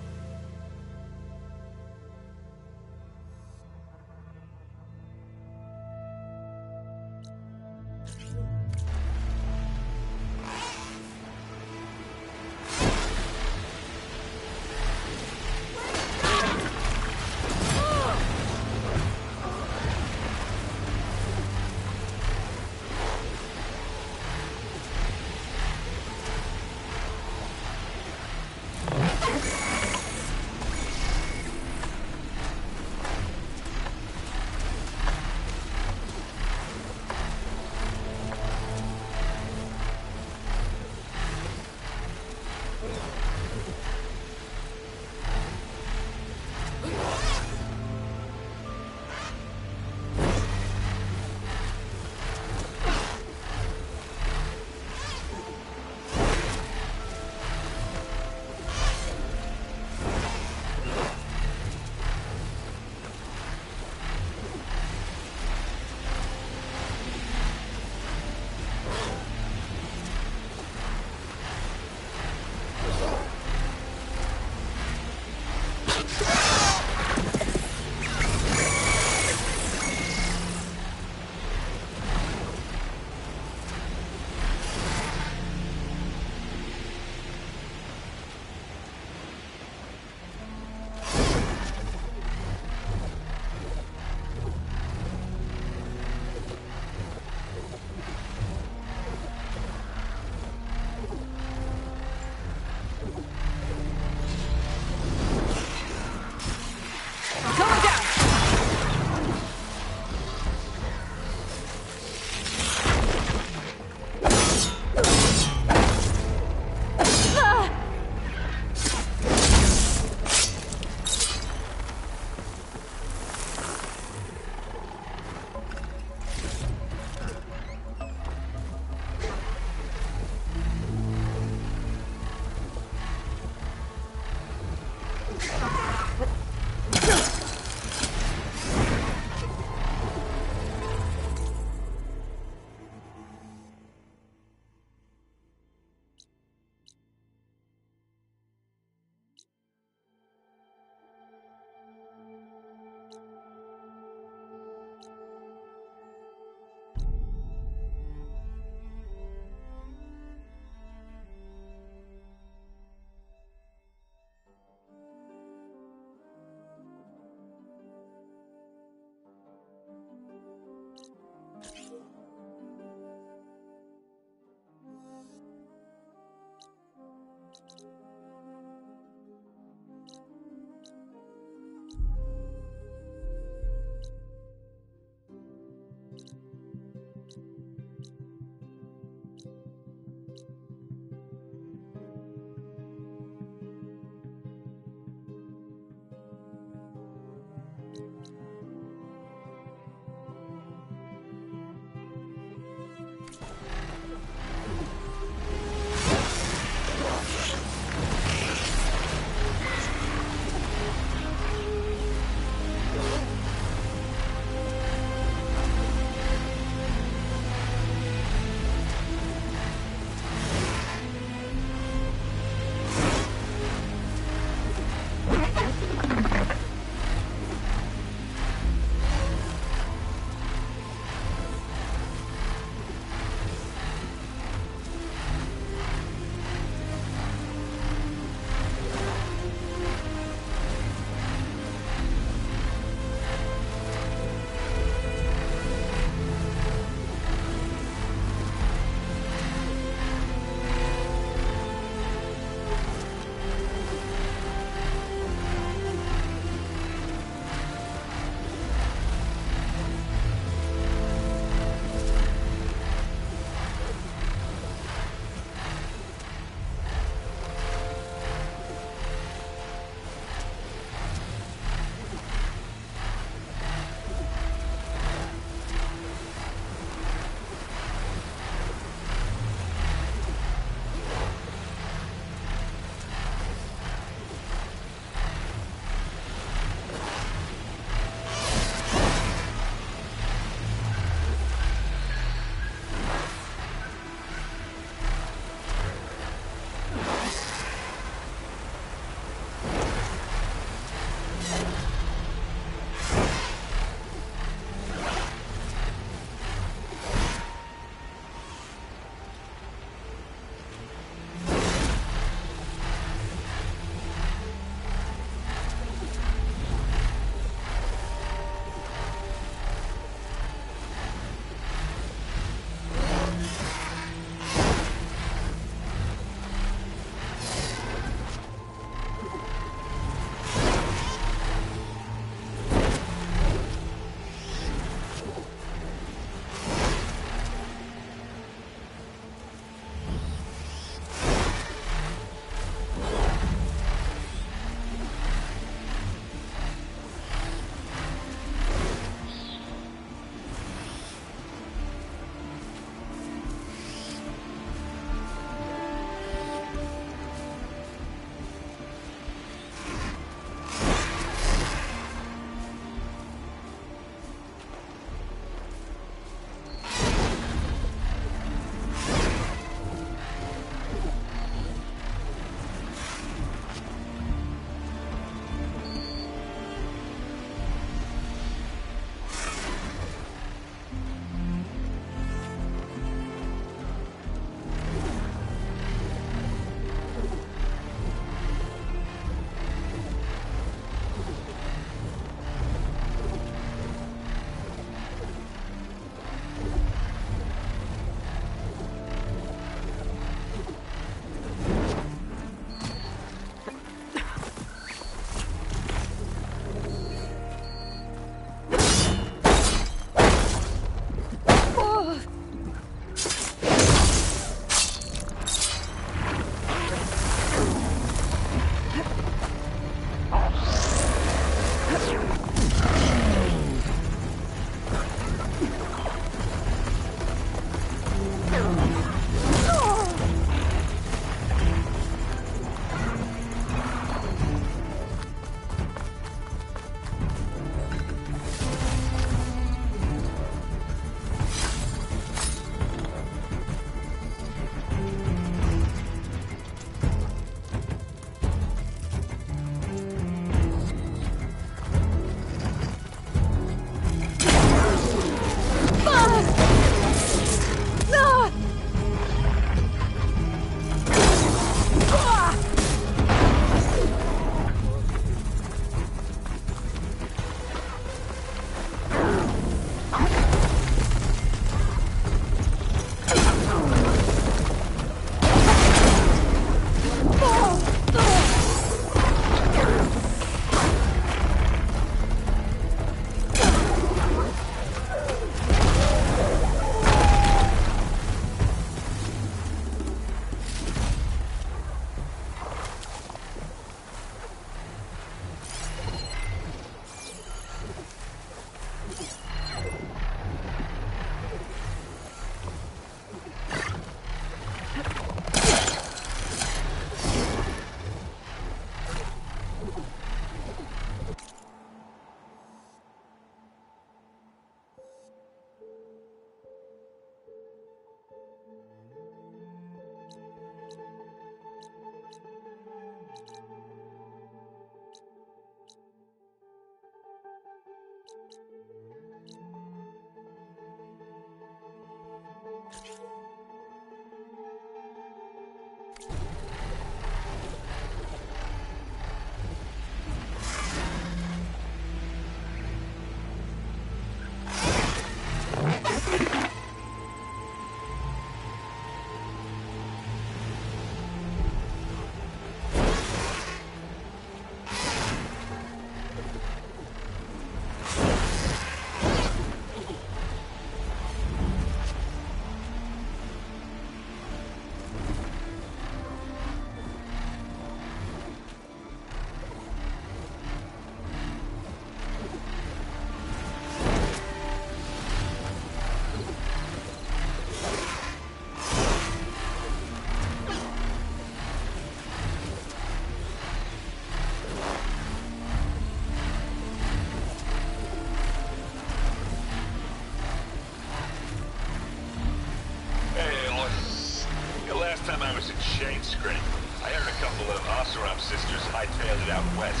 time I was in Shade Scrape, I heard a couple of Oseram sisters hightailed it out west.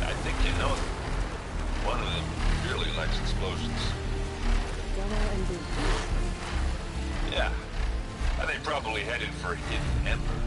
I think you know them. One of them really likes explosions. Yeah. And they probably headed for Hidden Ember.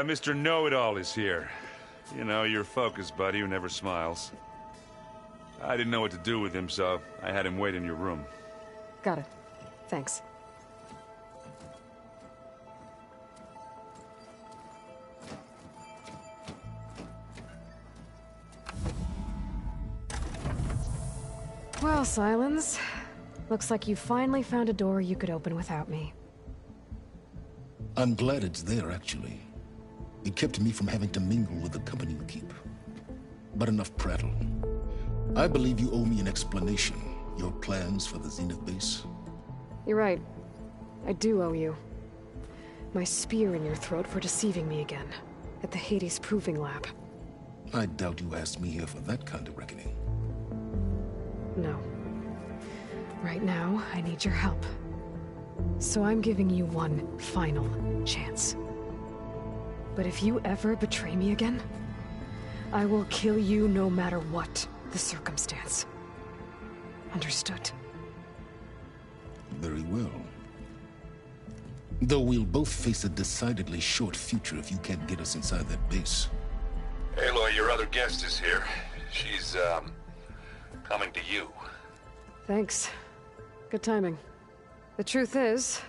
Mr. Know-It-All is here. You know, your focus buddy who never smiles. I didn't know what to do with him, so I had him wait in your room. Got it. Thanks. Well, Silence. Looks like you finally found a door you could open without me. I'm glad it's there, actually. It kept me from having to mingle with the company you keep. But enough prattle. I believe you owe me an explanation. Your plans for the Zenith base? You're right. I do owe you. My spear in your throat for deceiving me again. At the Hades Proving Lab. I doubt you asked me here for that kind of reckoning. No. Right now, I need your help. So I'm giving you one final chance. But if you ever betray me again, I will kill you no matter what the circumstance. Understood? Very well. Though we'll both face a decidedly short future if you can't get us inside that base. Aloy, your other guest is here. She's, coming to you. Thanks. Good timing. The truth is,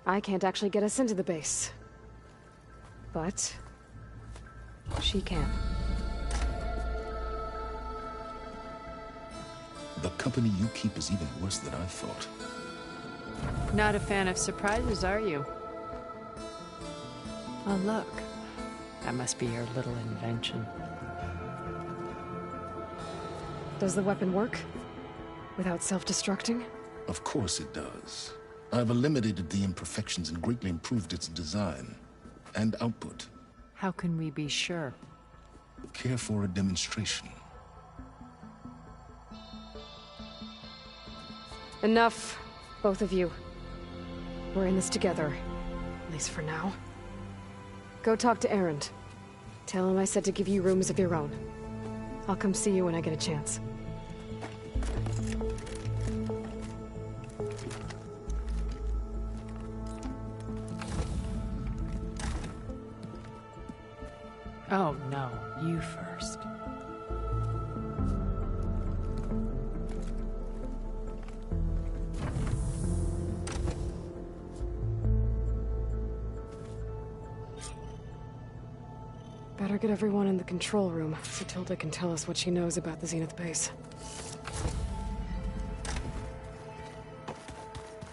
I can't actually get us into the base. But she can. The company you keep is even worse than I thought. Not a fan of surprises, are you? Oh, look. That must be your little invention. Does the weapon work? Without self-destructing? Of course it does. I've eliminated the imperfections and greatly improved its design and output. How can we be sure? Care for a demonstration? Enough, both of you. We're in this together, at least for now. Go talk to Erend. Tell him I said to give you rooms of your own. I'll come see you when I get a chance. Oh, no. You first. Better get everyone in the control room so Tilda can tell us what she knows about the Zenith base.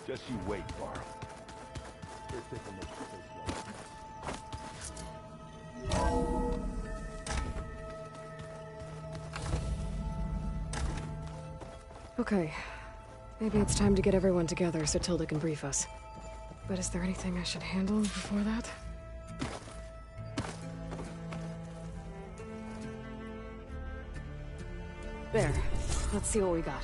Just you wait, Varl. They're taking those space lugs. Okay. Maybe it's time to get everyone together so Tilda can brief us. But is there anything I should handle before that? There. Let's see what we got.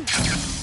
Come on.